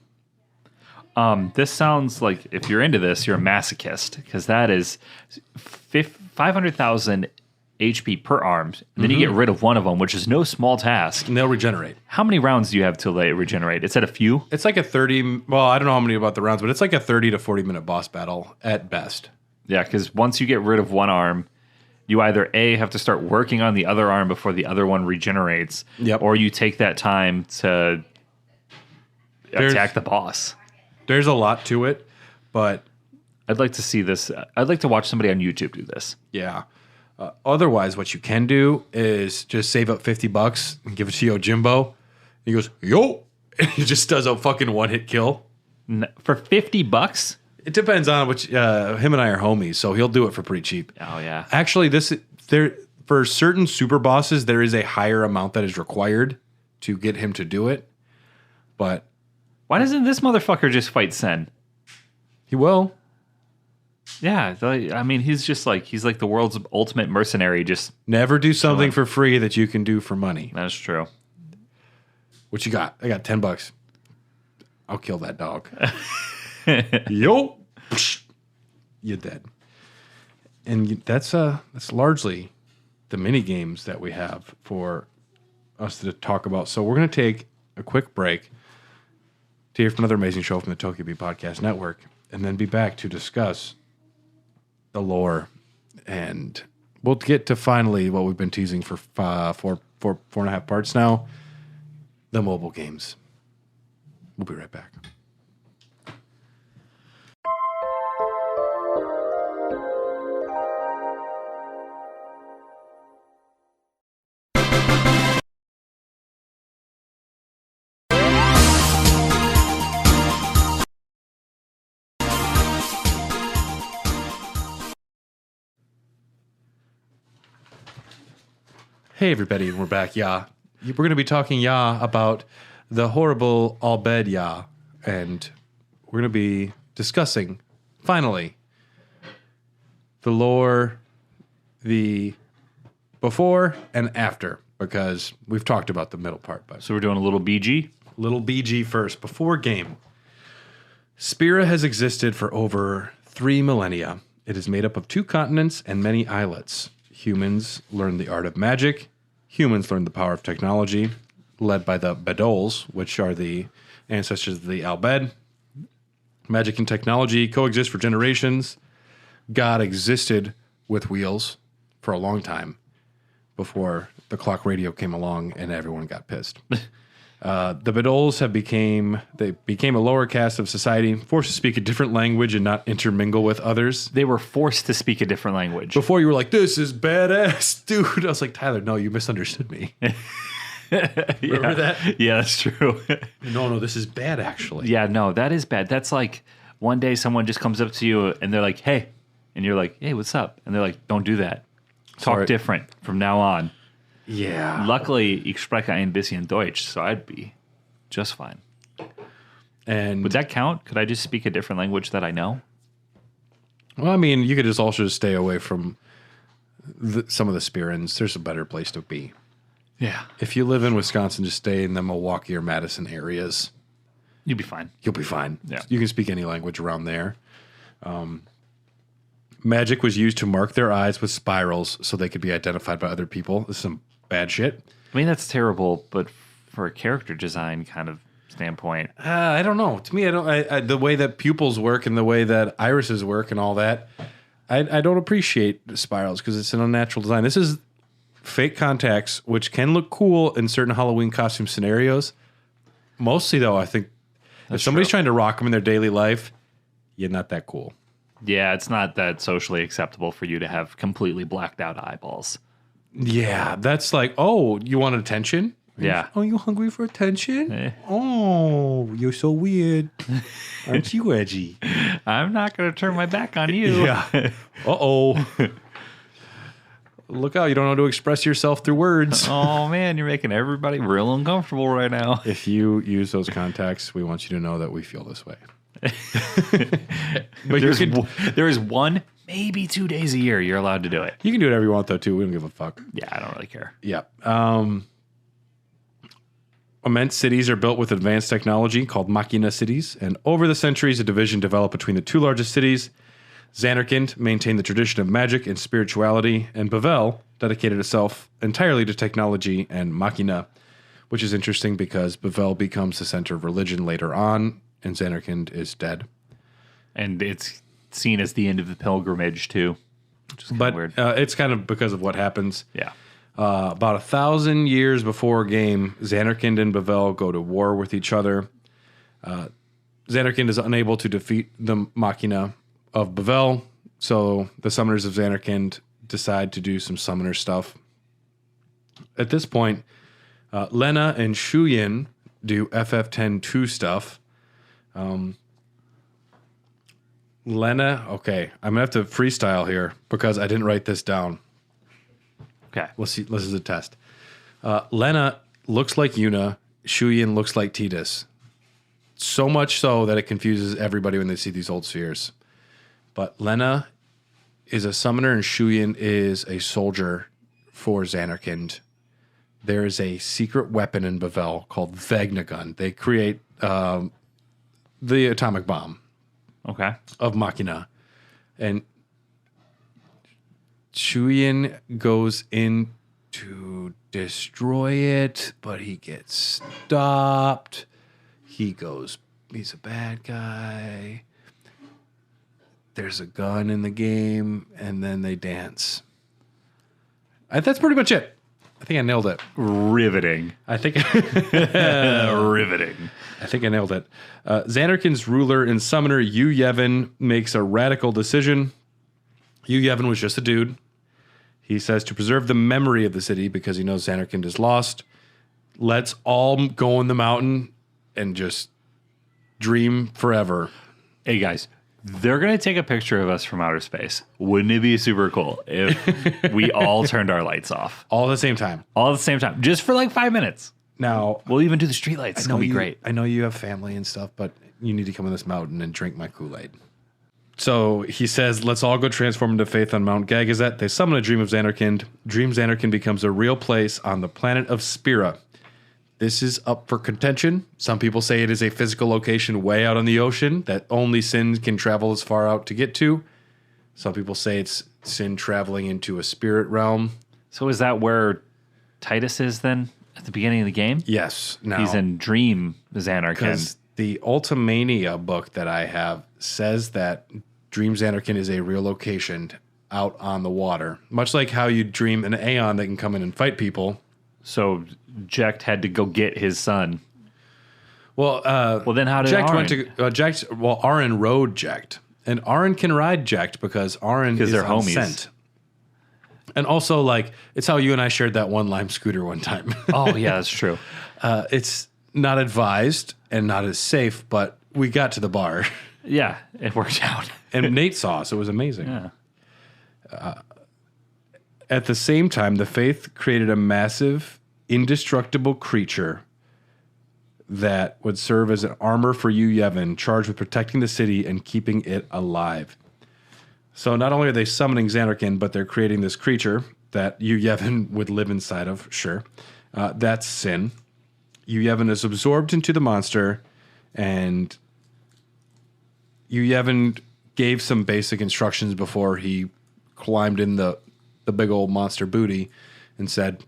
This sounds like if you're into this, you're a masochist because that is 500,000 HP per arm. And then you get rid of one of them, which is no small task. And they'll regenerate. How many rounds do you have till they regenerate? It's at a few? It's like a 30, well, I don't know how many about the rounds, but it's like a 30 to 40 minute boss battle at best. Yeah, because once you get rid of one arm, you either A, have to start working on the other arm before the other one regenerates, or you take that time to attack the boss. There's a lot to it, but... I'd like to see this. I'd like to watch somebody on YouTube do this. Yeah. Otherwise, what you can do is just save up $50 and give it to Yojimbo. He goes, yo! And he just does a fucking one-hit kill. For $50? It depends on which... him and I are homies, so he'll do it for pretty cheap. Oh, yeah. Actually, for certain super bosses, there is a higher amount that is required to get him to do it. But... Why doesn't this motherfucker just fight Sen? He will. Yeah, I mean, he's like the world's ultimate mercenary. Just Never do something for free that you can do for money. that's true. What you got? I got $10. I'll kill that dog. Yo, you're dead. And that's largely the mini games that we have for us to talk about. So we're going to take a quick break to hear from another amazing show from the Tokyo Beat Podcast Network, and then be back to discuss the lore. And we'll get to finally what we've been teasing for four and a half parts now, the mobile games. We'll be right back. Hey everybody, and we're back. Yeah, we're going to be talking about the horrible All Bed and we're going to be discussing finally the lore, the before and after, because we've talked about the middle part. But So we're doing a little BG. little BG first, before game. Spira has existed for over 3 millennia. It is made up of 2 continents and many islets. Humans learned the art of magic. Humans learned the power of technology, led by the Bedols, which are the ancestors of the Albed. Magic and technology coexist for generations. God existed with wheels for a long time before the clock radio came along and everyone got pissed. The Bedols became a lower caste of society, forced to speak a different language and not intermingle with others. They were forced to speak a different language. Before you were like, this is badass, dude. I was like, Tyler, no, you misunderstood me. Remember that? Yeah, that's true. No, this is bad, actually. Yeah, no, that is bad. That's like one day someone just comes up to you and they're like, hey. And you're like, hey, what's up? And they're like, don't do that. Talk Sorry. different from now on. Yeah. Luckily, ich spreche ein bisschen Deutsch, so I'd be just fine. And Would that count? Could I just speak a different language that I know? well, I mean, you could just also stay away from some of the Spirans. There's a better place to be. Yeah. If you live in Wisconsin, just stay in the Milwaukee or Madison areas. You'd be fine. You'll be fine. Yeah. You can speak any language around there. Magic was used to mark their eyes with spirals so they could be identified by other people. This is some bad shit. I mean, that's terrible, but for a character design kind of standpoint, I don't know. To me, I the way that pupils work and the way that irises work and all that, I don't appreciate the spirals because it's an unnatural design. This is fake contacts, which can look cool in certain Halloween costume scenarios. Mostly, though, I think if somebody's trying to rock them in their daily life, you're not that cool. yeah, it's not that socially acceptable for you to have completely blacked out eyeballs. Yeah, that's like, oh, you want attention? Yeah. Oh, you hungry for attention? Eh. Oh, you're so weird. Aren't you edgy? I'm not going to turn my back on you. Yeah. Uh-oh. Look out, you don't know how to express yourself through words. Oh, man, you're making everybody real uncomfortable right now. If you use those contacts, we want you to know that we feel this way. But There is 1, maybe 2 days a year you're allowed to do it. you can do whatever you want, though, too. We don't give a fuck. Yeah, I don't really care. Yeah. Immense cities are built with advanced technology called machina cities, and over the centuries, a division developed between the 2 largest cities. Zanarkand maintained the tradition of magic and spirituality, and Bavel dedicated itself entirely to technology and machina, which is interesting because Bavel becomes the center of religion later on, and Zanarkand is dead. And it's seen as the end of the pilgrimage, too. Which is kind But of weird. it's kind of because of what happens. Yeah. About 1,000 years before game, Zanarkand and Bavel go to war with each other. Zanarkand is unable to defeat the Machina of Bavel, so the summoners of Zanarkand decide to do some summoner stuff. At this point, Lena and Shuyin do FF10-2 stuff. Lena, okay, I'm going to have to freestyle here because I didn't write this down. Okay. Let's see. This is a test. Lena looks like Yuna. Shuyin looks like Tidus. So much so that it confuses everybody when they see these old spheres. But Lena is a summoner and Shuyin is a soldier for Xanarkand. There is a secret weapon in Bavel called Vagnagun. They create the atomic bomb of Machina. And Shuyin goes in to destroy it, but he gets stopped. He's a bad guy. There's a gun in the game, and then they dance. That's pretty much it. I think I nailed it. Riveting. I think Riveting. I think I nailed it. Xanarkand's ruler and summoner Yu Yevon makes a radical decision. Yu Yevon was just a dude. He says to preserve the memory of the city because he knows Xanarkand is lost. Let's all go in the mountain and just dream forever. Hey guys, they're going to take a picture of us from outer space. Wouldn't it be super cool if we all turned our lights off? All at the same time. All at the same time. Just for like 5 minutes. Now, We'll even do the streetlights. It's going to be great. I know you have family and stuff, but you need to come in this mountain and drink my Kool-Aid. So he says, let's all go transform into faith on Mount Gagazet. They summon a dream of Xanarkand. Dream Xanarkand becomes a real place on the planet of Spira. This is up for contention. Some people say it is a physical location way out on the ocean that only Sin can travel as far out to get to. Some people say it's Sin traveling into a spirit realm. So is that where Titus is then at the beginning of the game? Yes. Now, He's in Dream Xanarkand. because the Ultimania book that I have says that Dream Xanarkand is a real location out on the water. Much like how you dream an aeon that can come in and fight people. So Jecht had to go get his son. Well, Then how did Jecht Aaron? went to Jecht. Well, Aaron rode Jecht, and Aaron can ride Jecht because Aaron is they're on homies. scent. And also, like, it's how you and I shared that one Lime scooter one time. Oh, yeah, that's true. It's not advised and not as safe, but we got to the bar, Yeah, it worked out. and Nate saw us. It was amazing. Yeah. At the same time, the Faith created a massive, indestructible creature that would serve as an armor for Yu Yevon, charged with protecting the city and keeping it alive. So not only are they summoning Xanarkand, but they're creating this creature that Yu Yevon would live inside of, sure. That's Sin. Yu Yevon is absorbed into the monster, and Yu Yevon gave some basic instructions before he climbed in the big old monster booty and said,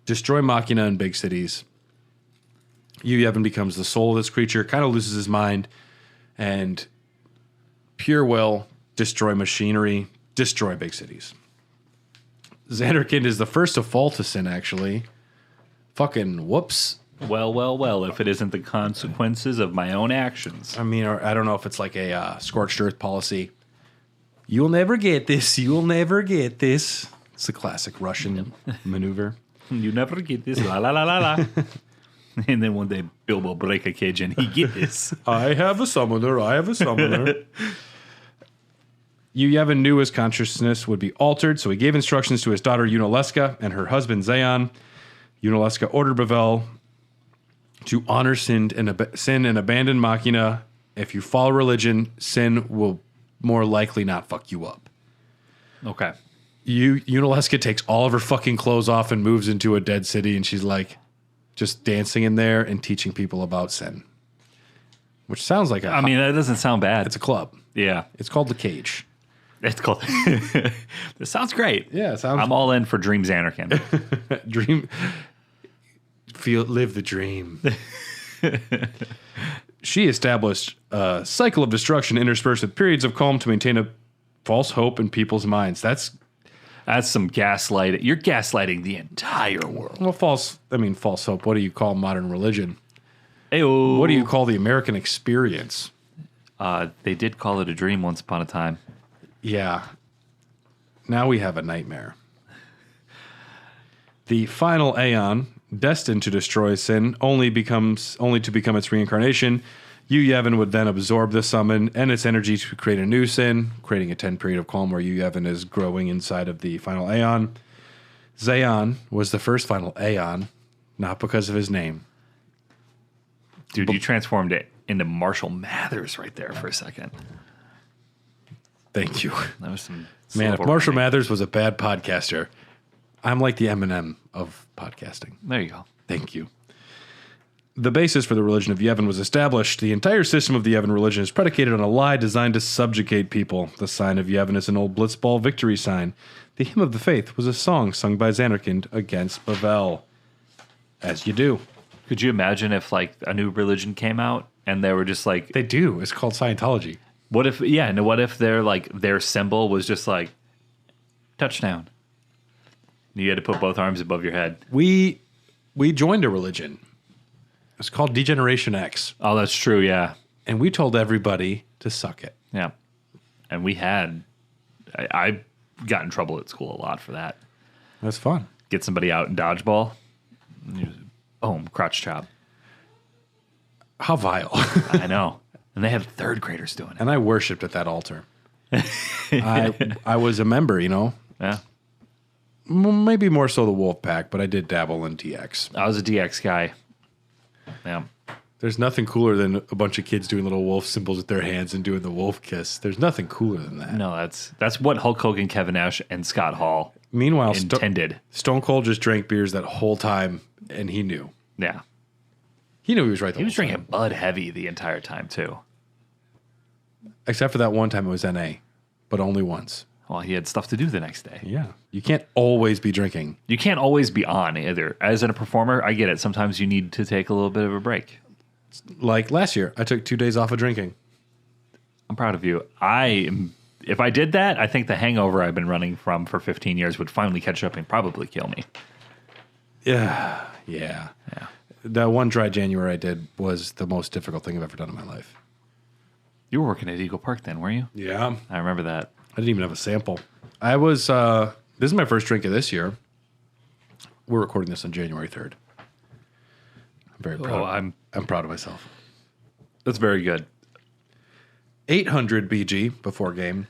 destroy Machina in big cities. Yu Yevon becomes the soul of this creature, kind of loses his mind, and pure will, destroy machinery, destroy big cities. Xanarkand is the first to fall to Sin, actually. Fucking whoops. Well, if it isn't the consequences of my own actions. I mean, or I don't know if it's like a scorched earth policy. You'll never get this. You'll never get this. It's the classic Russian maneuver. You never get this, la la la la la. And then one day Bilbo break a cage and he get this. I have a summoner. I have a summoner. Yu Yevon knew his consciousness would be altered, so he gave instructions to his daughter Yunalesca and her husband Zayon. Yunalesca ordered Bavel to honor Sin and abandon Machina. If you follow religion, Sin will more likely not fuck you up. Okay. Yunalesca takes all of her fucking clothes off and moves into a dead city, and she's like just dancing in there and teaching people about Sin. Which sounds like I mean, that doesn't sound bad. it's a club. Yeah. It's called The Cage. It's called. This sounds great. Yeah, it sounds. I'm all in for Dream Xanarkand. Dream. Live the dream. She established a cycle of destruction interspersed with periods of calm to maintain a false hope in people's minds. That's some gaslighting. You're gaslighting the entire world. well, false hope. What do you call modern religion? Ayo. What do you call the American experience? They did call it a dream once upon a time. Yeah. Now we have a nightmare. The final aeon, destined to destroy Sin, only to become its reincarnation. Yu Yevon would then absorb the summon and its energy to create a new Sin, creating a 10 period of calm where Yu Yevon is growing inside of the final aeon. Zayon was the first final aeon, not because of his name. Dude, you transformed it into Marshall Mathers right there for a second. Thank you. That was some Man, if silver Marshall lining. Mathers was a bad podcaster, I'm like the Eminem of podcasting. There you go. Thank you. The basis for the religion of Yevon was established. The entire system of the Yevon religion is predicated on a lie designed to subjugate people. The sign of Yevon is an old blitzball victory sign. The hymn of the faith was a song sung by Zanarkand against Bavel. As you do. Could you imagine if like a new religion came out and they were just like, They do. It's called Scientology. what if they're like their symbol was just like touchdown? You had to put both arms above your head. We joined a religion. It's called Degeneration X. Oh, that's true. Yeah. And we told everybody to suck it. Yeah. And I got in trouble at school a lot for that. That's fun. Get somebody out in dodgeball. And you just, boom, crotch chop. How vile. I know. And they have third graders doing it. And I worshipped at that altar. I was a member, you know. Yeah. Maybe more so the Wolf Pack, but I did dabble in DX. I was a DX guy. Yeah. There's nothing cooler than a bunch of kids doing little wolf symbols with their hands and doing the wolf kiss. There's nothing cooler than that. No, that's what Hulk Hogan, Kevin Nash, and Scott Hall Meanwhile, intended. Stone Cold just drank beers that whole time, and he knew. Yeah. He knew he was right the He whole was drinking time. Bud Heavy the entire time, too. Except for that one time it was NA, but only once. Well, he had stuff to do the next day. Yeah. You can't always be drinking. You can't always be on either. As a performer, I get it. Sometimes you need to take a little bit of a break. Like last year, I took 2 days off of drinking. I'm proud of you. If I did that, I think the hangover I've been running from for 15 years would finally catch up and probably kill me. Yeah. That one dry January I did was the most difficult thing I've ever done in my life. You were working at Eagle Park then, were you? Yeah. I remember that. I didn't even have a sample. I was, this is my first drink of this year. We're recording this on January 3rd. I'm very proud. I'm proud of myself. That's very good. 800 BG before game.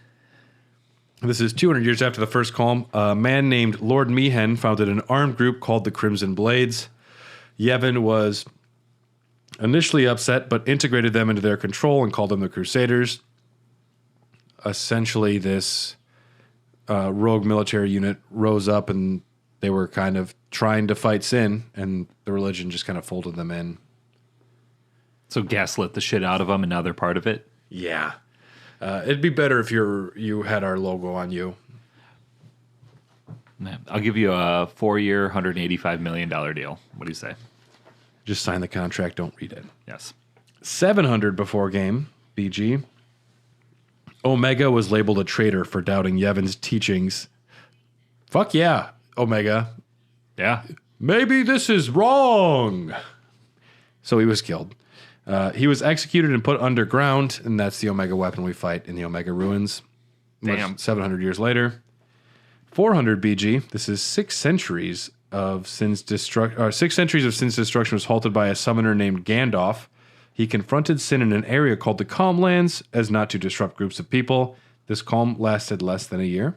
This is 200 years after the first calm. A man named Lord Meehan founded an armed group called the Crimson Blades. Yevon was initially upset, but integrated them into their control and called them the Crusaders. Essentially, this rogue military unit rose up and they were kind of trying to fight sin, and the religion just kind of folded them in. So gaslit the shit out of them, and now they're part of it? Yeah. It'd be better if you had our logo on you. Yeah. I'll give you a 4-year, $185 million deal. What do you say? Just sign the contract, don't read it. Yes. 700 before game, BG. Omega was labeled a traitor for doubting Yevon's teachings. Fuck yeah, Omega. Yeah. Maybe this is wrong. So he was killed. He was executed and put underground, and that's the Omega weapon we fight in the Omega Ruins. Damn. 700 years later. 400 BG. This is 6 centuries of Sin's destruction. 6 centuries of Sin's destruction was halted by a summoner named Gandalf. He confronted Sin in an area called the Calm Lands as not to disrupt groups of people. This calm lasted less than a year.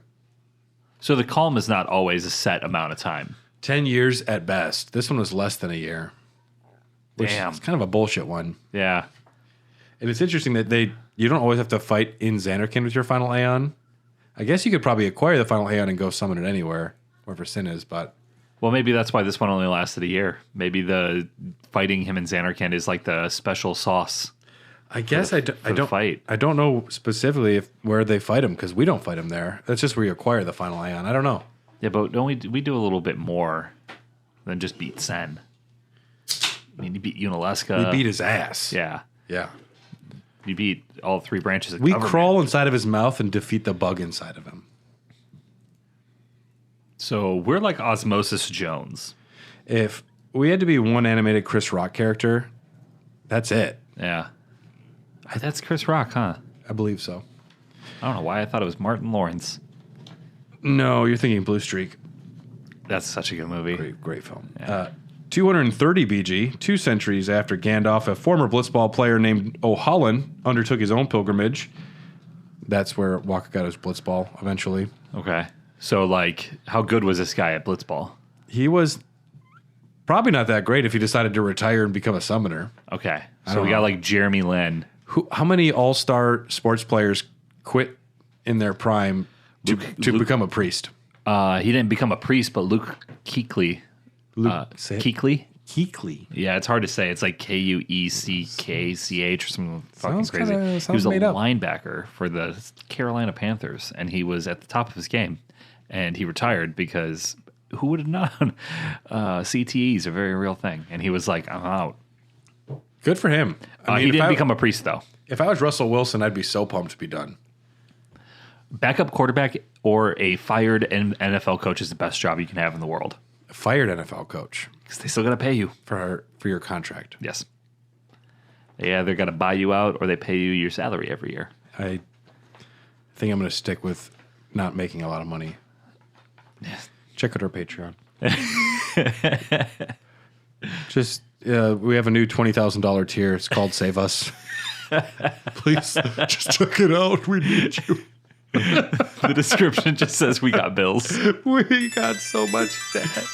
So the calm is not always a set amount of time. 10 years at best. This one was less than a year. Which Damn. is kind of a bullshit one. Yeah. And it's interesting that you don't always have to fight in Zanarkand with your final Aeon. I guess you could probably acquire the final Aeon and go summon it anywhere, wherever Sin is, but... Well, maybe that's why this one only lasted a year. Maybe the fighting him in Zanarkand is like the special sauce. I guess I don't fight. I don't know specifically where they fight him, because we don't fight him there. That's just where you acquire the final Aeon. I don't know. Yeah, but don't we do a little bit more than just beat Sen? I mean, you beat Unalesca. We beat his ass. Yeah. Yeah. You beat all 3 branches of We government. crawl inside of his mouth and defeat the bug inside of him. So we're like Osmosis Jones. If we had to be one animated Chris Rock character, that's it. Yeah. That's Chris Rock, huh? I believe so. I don't know why I thought it was Martin Lawrence. No, you're thinking Blue Streak. That's such a good movie. Great film. Yeah. 230 BG, 2 centuries after Gandalf, a former blitzball player named O'Holland undertook his own pilgrimage. That's where Waka got his blitzball eventually. Okay. So, like, how good was this guy at Blitzball? He was probably not that great if he decided to retire and become a summoner. Okay. So don't we got know. like Jeremy Lin. How many all-star sports players quit in their prime to become a priest. He didn't become a priest, but Luke Kuechly. Say it. Kuechly? Kuechly. Yeah, it's hard to say. It's like Kueckch or something fucking Sounds crazy. kinda- He sounds was a made up. linebacker for the Carolina Panthers, and he was at the top of his game. And he retired because who would have known? CTEs are a very real thing. And he was like, I'm out. Good for him. He didn't become a priest, though. If I was Russell Wilson, I'd be so pumped to be done. Backup quarterback or a fired NFL coach is the best job you can have in the world. A fired NFL coach Because they still got to pay you. for your contract. Yes. They either got to buy you out or they pay you your salary every year. I think I'm going to stick with not making a lot of money. Check out our Patreon. Just we have a new $20,000 tier. It's called Save Us. Please just check it out. We need you. The description just says we got bills. We got so much debt.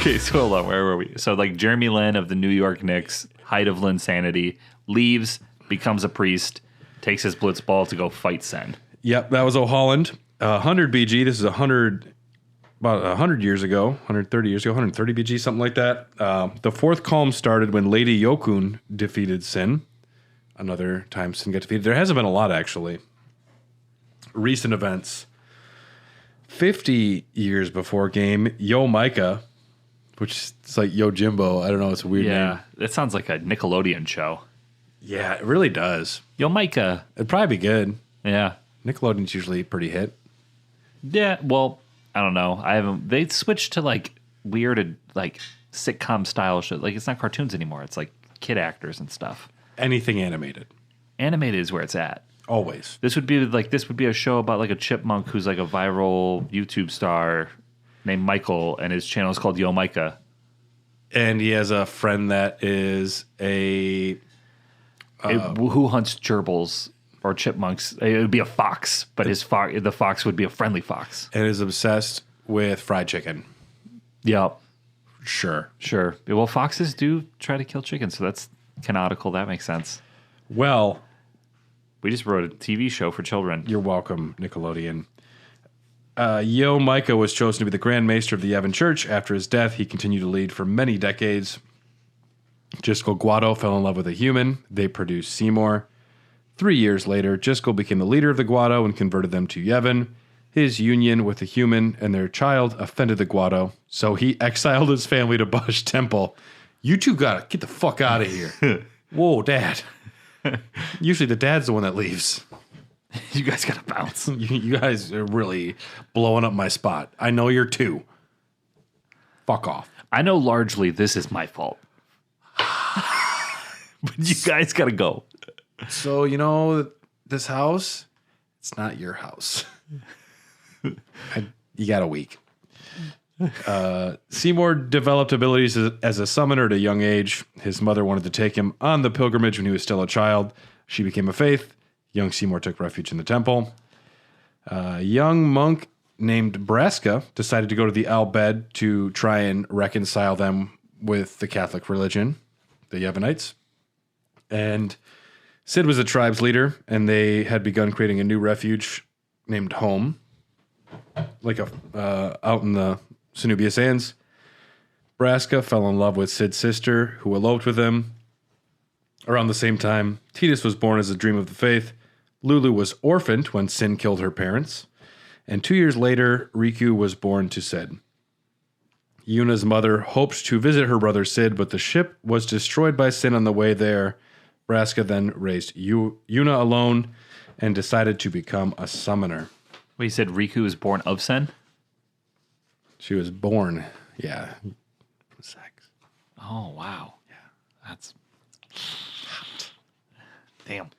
Okay, so hold on, where were we? So like Jeremy Lin of the New York Knicks, height of Linsanity, leaves, becomes a priest, takes his blitz ball to go fight Sen. Yep, that was O'Holland. 100 BG. This is about 100 years ago, 130 years ago, 130 BG, something like that. The fourth column started when Lady Yokun defeated Sin. Another time Sin got defeated. There hasn't been a lot, actually. Recent events. 50 years before game, Yo Micah, which is like Yo Jimbo. I don't know. It's a weird name. That sounds like a Nickelodeon show. Yeah, it really does. Yo, Micah. It'd probably be good. Yeah. Nickelodeon's usually pretty hit. Yeah, well, I don't know. I haven't. They switched to like weird, like sitcom style shit. Like it's not cartoons anymore. It's like kid actors and stuff. Anything animated. Animated is where it's at. Always. This would be a show about like a chipmunk who's like a viral YouTube star named Michael, and his channel is called Yo Micah. And he has a friend that is Who hunts gerbils or chipmunks? It would be a fox, but the fox would be a friendly fox. and is obsessed with fried chicken. Yep. Sure. Sure. Well, foxes do try to kill chickens, so that's canonical. That makes sense. Well, We just wrote a TV show for children. you're welcome, Nickelodeon. Yo Micah was chosen to be the Grand Maester of the Yevon Church. After his death, he continued to lead for many decades. Jiskel Guado fell in love with a human. They produced Seymour. 3 years later, Jiskel became the leader of the Guado and converted them to Yevon. His union with the human and their child offended the Guado, so he exiled his family to Bush Temple. You two gotta get the fuck out of here. Whoa, Dad. Usually the dad's the one that leaves. You guys gotta bounce. You guys are really blowing up my spot. I know you're two. Fuck off. I know largely this is my fault. But you guys gotta go. So, this house, it's not your house. You got a week. Seymour developed abilities as a summoner at a young age. His mother wanted to take him on the pilgrimage when he was still a child. She became a faith. Young Seymour took refuge in the temple. A young monk named Braska decided to go to the Al Bed to try and reconcile them with the Catholic religion, the Yevonites. And Sid was the tribe's leader, and they had begun creating a new refuge named Home, like out in the Sanubius Sands. Braska fell in love with Sid's sister, who eloped with him. Around the same time, Titus was born as a dream of the faith. Lulu was orphaned when Sin killed her parents. And 2 years later, Riku was born to Sid. Yuna's mother hoped to visit her brother Sid, but the ship was destroyed by Sin on the way there. Braska then raised Yuna alone and decided to become a summoner. Wait, you said Riku was born of Sen? She was born, from sex. Oh, wow. Yeah. That's hot. Damn.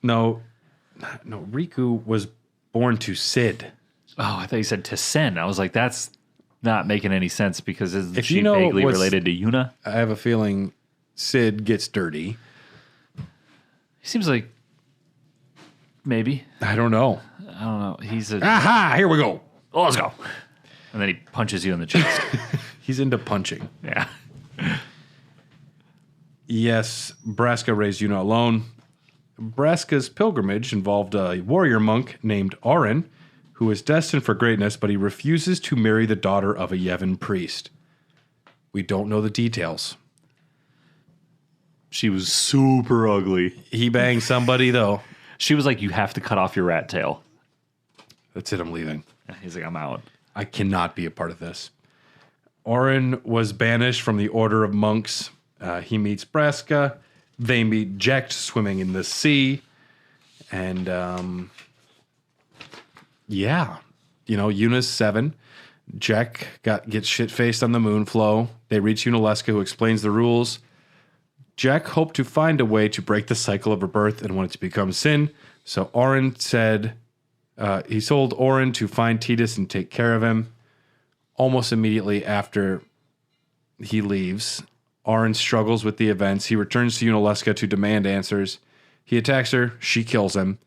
No, Riku was born to Sid. Oh, I thought you said to Sen. I was like, that's not making any sense because isn't If she you know vaguely what's- related to Yuna? I have a feeling Sid gets dirty. He seems like maybe. I don't know. I don't know. He's a Aha! Here we go. oh, let's go. And then he punches you in the chest. He's into punching. Yeah. Yes, Braska raised Yuna alone. Braska's pilgrimage involved a warrior monk named Auron, who was destined for greatness, but he refuses to marry the daughter of a Yevon priest. We don't know the details. She was super ugly. He banged somebody, though. She was like, you have to cut off your rat tail. That's it, I'm leaving. He's like, I'm out. I cannot be a part of this. Auron was banished from the Order of Monks. He meets Braska. They meet Jecht swimming in the sea. And, yeah. You know, Yuna's 7. Jecht gets shit-faced on the Moonflow. They reach Unalesca, who explains the rules. Jecht hoped to find a way to break the cycle of rebirth and wanted to become Sin. So Auron said... he sold Auron to find Titus and take care of him. Almost immediately after he leaves, Auron struggles with the events. He returns to Unalesca to demand answers. He attacks her. She kills him.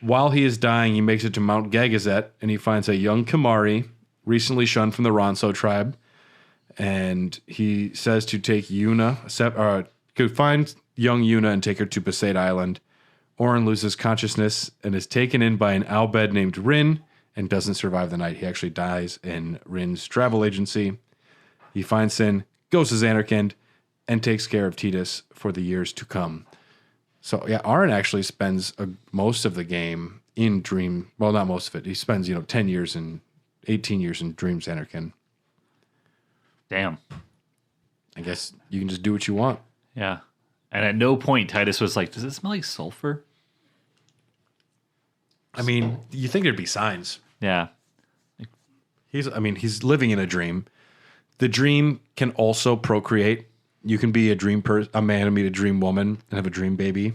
While he is dying, he makes it to Mount Gagazet, and he finds a young Kimari, recently shunned from the Ronso tribe. And he says to take Yuna, could find young Yuna and take her to Besaid Island. Auron loses consciousness and is taken in by an Albed named Rin and doesn't survive the night. He actually dies in Rin's travel agency. He finds Sin, goes to Xanarkand, and takes care of Titus for the years to come. So, yeah, Auron actually spends most of the game in Dream. Well, not most of it. He spends, 10 years and 18 years in Dream Xanarkand. Damn. I guess you can just do what you want. Yeah. And at no point Titus was like, does it smell like sulfur? I mean, you think there'd be signs. Yeah. He's living in a dream. The dream can also procreate. You can be a man and meet a dream woman and have a dream baby.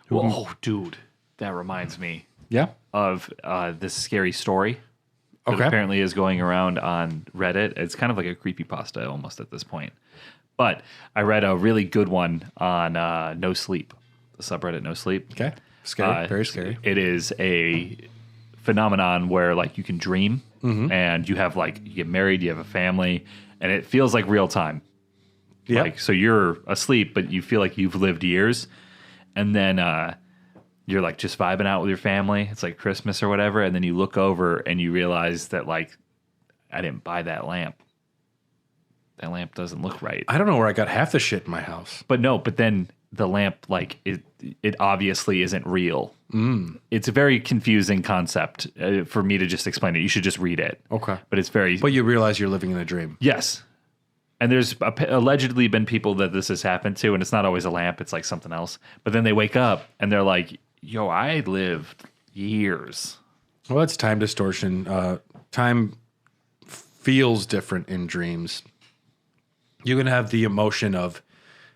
Whoa, dude. That reminds me Yeah. of this scary story that Okay. apparently is going around on Reddit. It's kind of like a creepypasta almost at this point. But I read a really good one on No Sleep, the subreddit No Sleep. Okay. Scary. Very scary. It is a phenomenon where like you can dream and you have like you get married, you have a family, and it feels like real time. Yeah. Like so you're asleep, but you feel like you've lived years, and then you're like just vibing out with your family. It's like Christmas or whatever, and then you look over and you realize that like I didn't buy that lamp. That lamp doesn't look right. I don't know where I got half the shit in my house. But then the lamp, like, it obviously isn't real. It's a very confusing concept for me to just explain it. You should just read it. Okay. But it's very... But you realize you're living in a dream. Yes. And there's allegedly been people that this has happened to, and it's not always a lamp. It's like something else. But then they wake up, and they're like, yo, I lived years. Well, it's time distortion. Time feels different in dreams. You can have the emotion of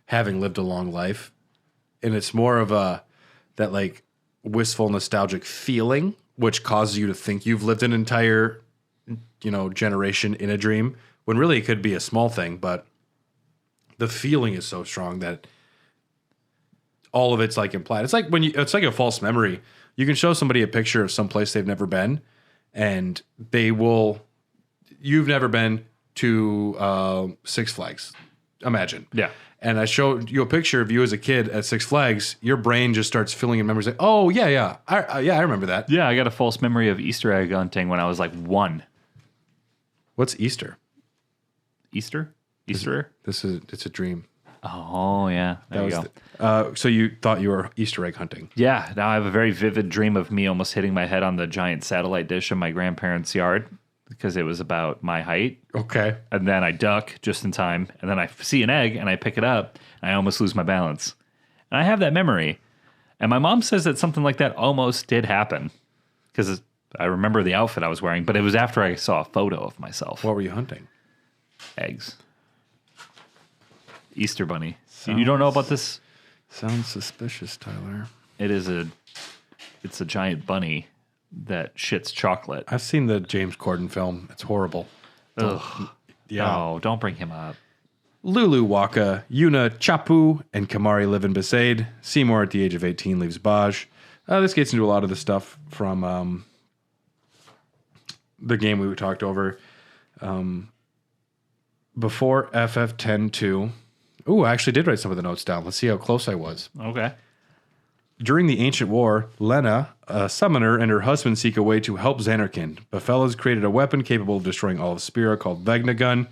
having lived a long life, and it's more of that like wistful, nostalgic feeling, which causes you to think you've lived an entire, generation in a dream, when really it could be a small thing, but the feeling is so strong that all of it's like implied. It's like it's like a false memory. You can show somebody a picture of some place they've never been, and you've never been to Six Flags, imagine. Yeah. And I showed you a picture of you as a kid at Six Flags. Your brain just starts filling in memories. Like, oh yeah, I remember that. Yeah, I got a false memory of Easter egg hunting when I was like 1. What's Easter? Easter? It's a dream. Oh, yeah. There you go. So you thought you were Easter egg hunting? Yeah, now I have a very vivid dream of me almost hitting my head on the giant satellite dish in my grandparents' yard because it was about my height. Okay. And then I duck just in time, and then I see an egg, and I pick it up, and I almost lose my balance. And I have that memory. And my mom says that something like that almost did happen because I remember the outfit I was wearing, but it was after I saw a photo of myself. What were you hunting? Eggs. Easter bunny. You don't know about this? Sounds suspicious, Tyler. It's a giant bunny that shits chocolate. I've seen the James Corden film. It's horrible. Ugh. Yeah. No, don't bring him up. Lulu, Waka, Yuna, Chapu, and Kamari live in Besaid. Seymour, at the age of 18, leaves Baj. This gets into a lot of the stuff from the game we talked over. Before FF10-2. Ooh, I actually did write some of the notes down. Let's see how close I was. Okay. During the Ancient War, Lena, a summoner, and her husband seek a way to help Xanarkand. Befela's created a weapon capable of destroying all of Spira called Vegnagun.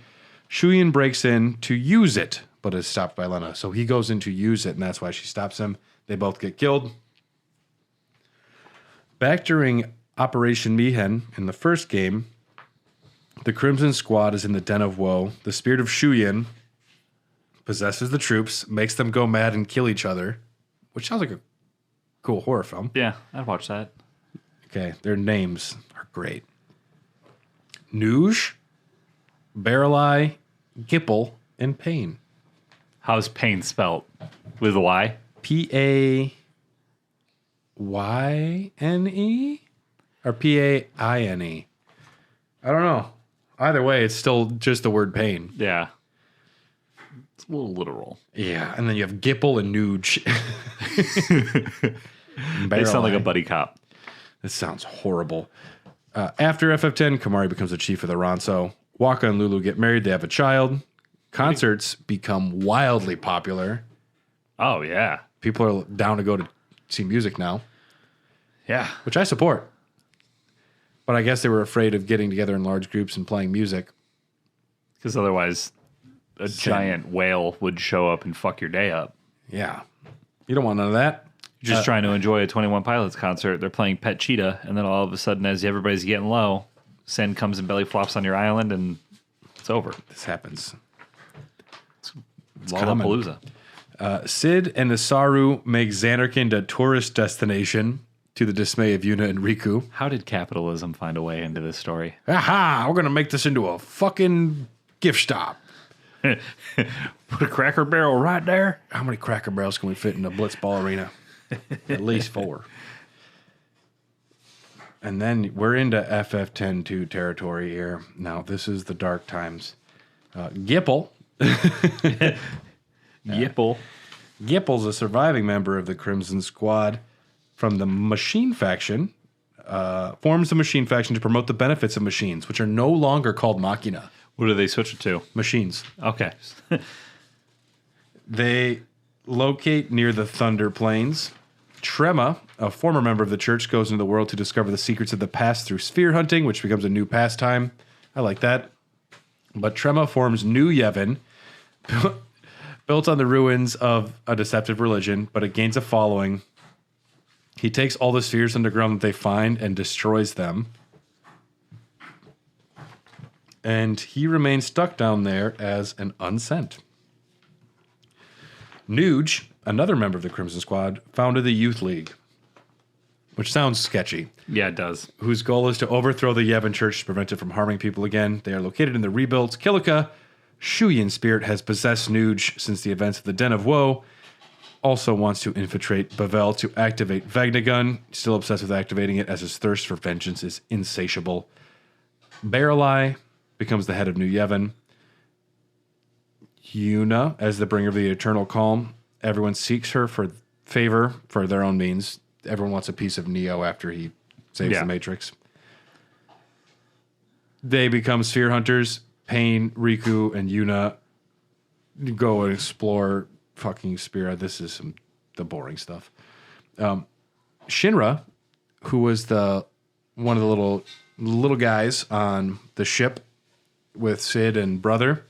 Shuyin breaks in to use it, but is stopped by Lena. So he goes in to use it, and that's why she stops him. They both get killed. Back during Operation Mihen in the first game, the Crimson Squad is in the Den of Woe. The spirit of Shuyin possesses the troops, makes them go mad and kill each other, which sounds like a cool horror film. Yeah, I'd watch that. Okay, their names are great. Nuge, Barreleye, Gipple, and Pain. How's pain spelt? With a Y? P-A-Y-N-E? Or P-A-I-N-E? I don't know. Either way, it's still just the word pain. Yeah. It's a little literal. Yeah, and then you have Gipple and Nuge. They sound like a buddy cop. This sounds horrible. After FF10, Kamari becomes the chief of the Ronso. Waka and Lulu get married. They have a child. Concerts become wildly popular. Oh, yeah. People are down to go to see music now, Yeah. which I support. But I guess they were afraid of getting together in large groups and playing music. Because otherwise, a giant whale would show up and fuck your day up. Yeah. You don't want none of that. You're just trying to enjoy a 21 Pilots concert. They're playing Pet Cheetah, and then all of a sudden, as everybody's getting low, Sen comes and belly flops on your island, and it's over. This happens. Lollapalooza. Sid and Isaru make Xanarkand a tourist destination to the dismay of Yuna and Riku. How did capitalism find a way into this story? Aha! We're going to make this into a fucking gift stop. Put a Cracker Barrel right there. How many Cracker Barrels can we fit in a Blitzball arena? At least 4. And then we're into FF10-2 territory here. Now, this is the dark times. Gipple. Yipple. Gipple's a surviving member of the Crimson Squad from the Machine Faction. Forms the Machine Faction to promote the benefits of machines, which are no longer called Machina. What do they switch it to? Machines. Okay. They locate near the Thunder Plains. Trema, a former member of the church, goes into the world to discover the secrets of the past through sphere hunting, which becomes a new pastime. I like that. But Trema forms Yu Yevon, built on the ruins of a deceptive religion, but it gains a following. He takes all the spheres underground that they find and destroys them. And he remains stuck down there as an unsent. Nuge, another member of the Crimson Squad, founded the Youth League, which sounds sketchy, Yeah, it does. whose goal is to overthrow the Yevon Church to prevent it from harming people again. They are located in the rebuilt Kilika. Shuyin spirit has possessed Nuge since the events of the Den of Woe. Also wants to infiltrate Bavel to activate Vegnagun. Still obsessed with activating it as his thirst for vengeance is insatiable. Barreleye becomes the head of Yu Yevon. Yuna, as the bringer of the eternal calm. Everyone seeks her for favor for their own means. Everyone wants a piece of Neo after he saves the Matrix. They become sphere hunters. Pain, Riku, and Yuna go and explore fucking Spira. This is the boring stuff. Shinra, who was one of the little guys on the ship with Sid and Brother,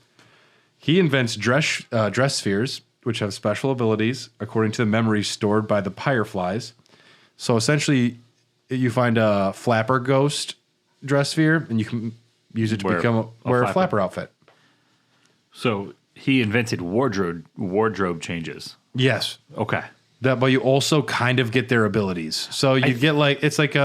he invents dress spheres, which have special abilities according to the memories stored by the Pyreflies. So essentially, you find a flapper ghost dress sphere, and you can use it to become wear a flapper outfit. So he invented wardrobe changes. Yes. Okay. But you also kind of get their abilities. So you get it's like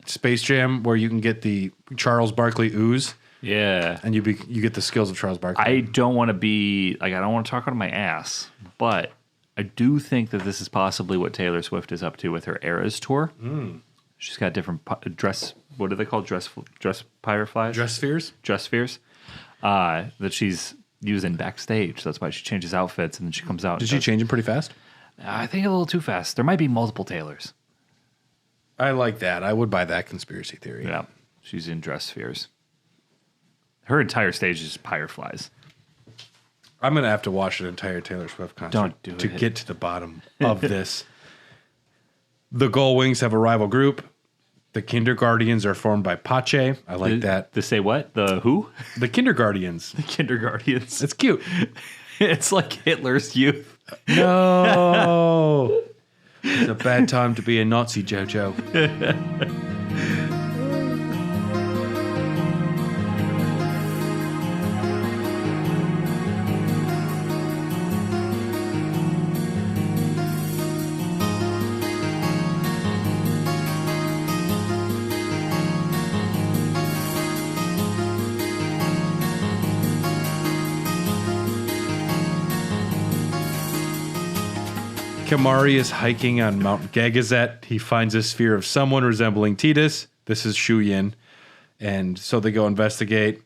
Space Jam where you can get the Charles Barkley ooze. Yeah. And you get the skills of Charles Barkley. I don't want to I don't want to talk out of my ass, but I do think that this is possibly what Taylor Swift is up to with her Eras tour. She's got different dress. What are they called? Dress fireflies. Dress spheres. Dress spheres. That she's using backstage. That's why she changes outfits and then she comes out. Did she change them pretty fast? I think a little too fast. There might be multiple tailors. I like that. I would buy that conspiracy theory. Yeah, she's in dress spheres. Her entire stage is fireflies. I'm gonna have to watch an entire Taylor Swift concert Don't do to it. get to the bottom of this. The Gullwings have a rival group. The Kinderguardians are formed by Pache. I like that. To say what? The who? The Kinderguardians. Kinderguardians. It's cute. It's like Hitler's youth. No. It's a bad time to be a Nazi, Jojo. Kamari is hiking on Mount Gagazet. He finds a sphere of someone resembling Titus. This is Shu Yin. And so they go investigate.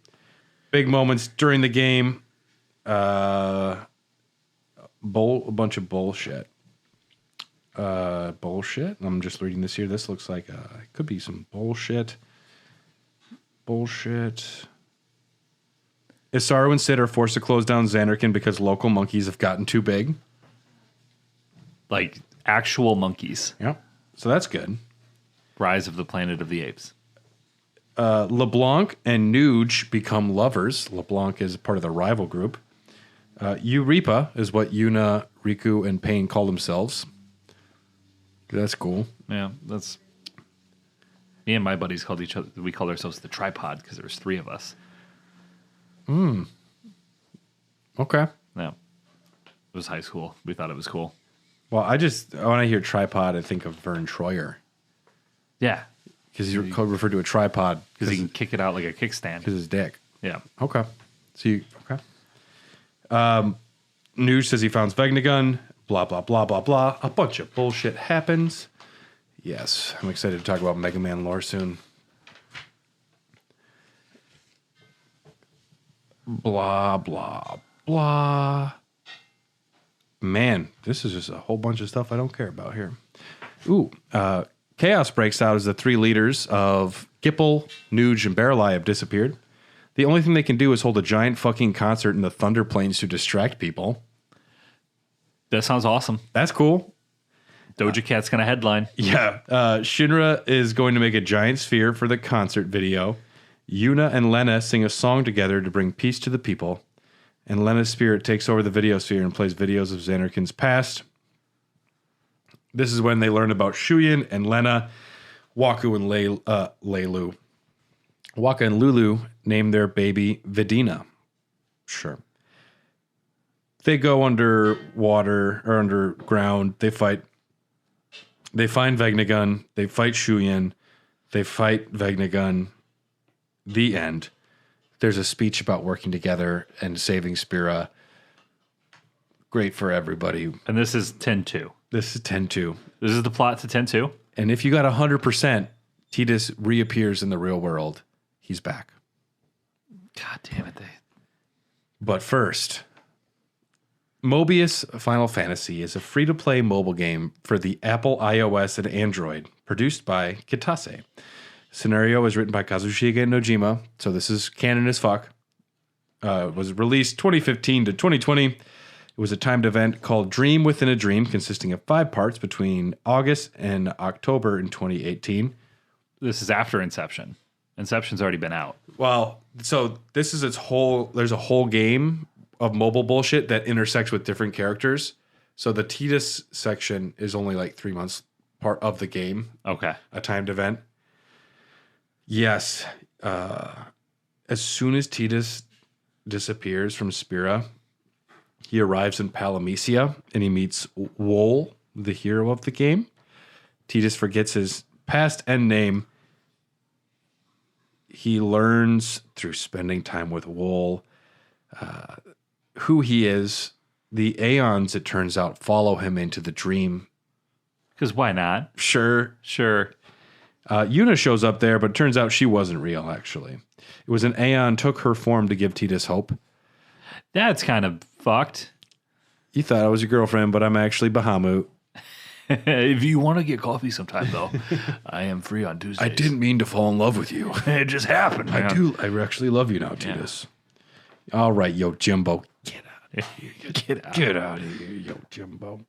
Big moments during the game. A bunch of bullshit. Bullshit. I'm just reading this here. This looks like it could be some bullshit. Bullshit. Isaru and Sid are forced to close down Xanarkin because local monkeys have gotten too big. Like actual monkeys. Yep. So that's good. Rise of the Planet of the Apes. LeBlanc and Nuge become lovers. LeBlanc is part of the rival group. Eureka is what Yuna, Riku, and Pain call themselves. That's cool. Yeah, that's... Me and my buddies called each other... We called ourselves the Tripod because there was 3 of us. Okay. Yeah. It was high school. We thought it was cool. Well, when I hear tripod, I think of Vern Troyer. Yeah. Because you're referred to a tripod. Because he can kick it out like a kickstand. Because his dick. Yeah. Okay. Okay. Nuge says he found Vegnagun. Blah, blah, blah, blah, blah. A bunch of bullshit happens. Yes. I'm excited to talk about Mega Man lore soon. Blah, blah, blah. Man, this is just a whole bunch of stuff I don't care about here. Ooh, chaos breaks out as the 3 leaders of Gipple, Nuge, and Barreleye have disappeared. The only thing they can do is hold a giant fucking concert in the Thunder Plains to distract people. That sounds awesome. That's cool. Doja Cat's going to headline. Yeah. Shinra is going to make a giant sphere for the concert video. Yuna and Lena sing a song together to bring peace to the people. And Lena's spirit takes over the video sphere and plays videos of Xanarkin's past. This is when they learn about Shuyin and Lena. Waku and Leilu. Waka and Lulu name their baby Vidina. Sure. They go underwater or underground. They fight. They find Vegnagun. They fight Shuyin. They fight Vegnagun. The end. There's a speech about working together and saving Spira. Great for everybody. And this is 10-2. This is 10-2. This is the plot to 10-2. And if you got 100%, Titus reappears in the real world. He's back. God damn it. But first, Mobius Final Fantasy is a free-to-play mobile game for the Apple iOS and Android, produced by Kitase. Scenario was written by Kazushige Nojima, so this is canon as fuck. It was released 2015 to 2020. It was a timed event called Dream Within a Dream, consisting of 5 parts between August and October in 2018. This is after Inception. Inception's already been out. Well, so this is there's a whole game of mobile bullshit that intersects with different characters. So the Titus section is only like 3 months part of the game. Okay. A timed event. Yes. As soon as Titus disappears from Spira, he arrives in Palamecia and he meets Wool, the hero of the game. Titus forgets his past end name. He learns through spending time with Wool who he is. The aeons, it turns out, follow him into the dream. Because why not? Sure. Yuna shows up there, but it turns out she wasn't real, actually. It was an aeon took her form to give Titus hope. That's kind of fucked. You thought I was your girlfriend, but I'm actually Bahamut. If you want to get coffee sometime, though, I am free on Tuesdays. I didn't mean to fall in love with you. It just happened. I do. I actually love you now, Titus. All right, yo, Jimbo. Get out of here. Get out of here, yo, Jimbo.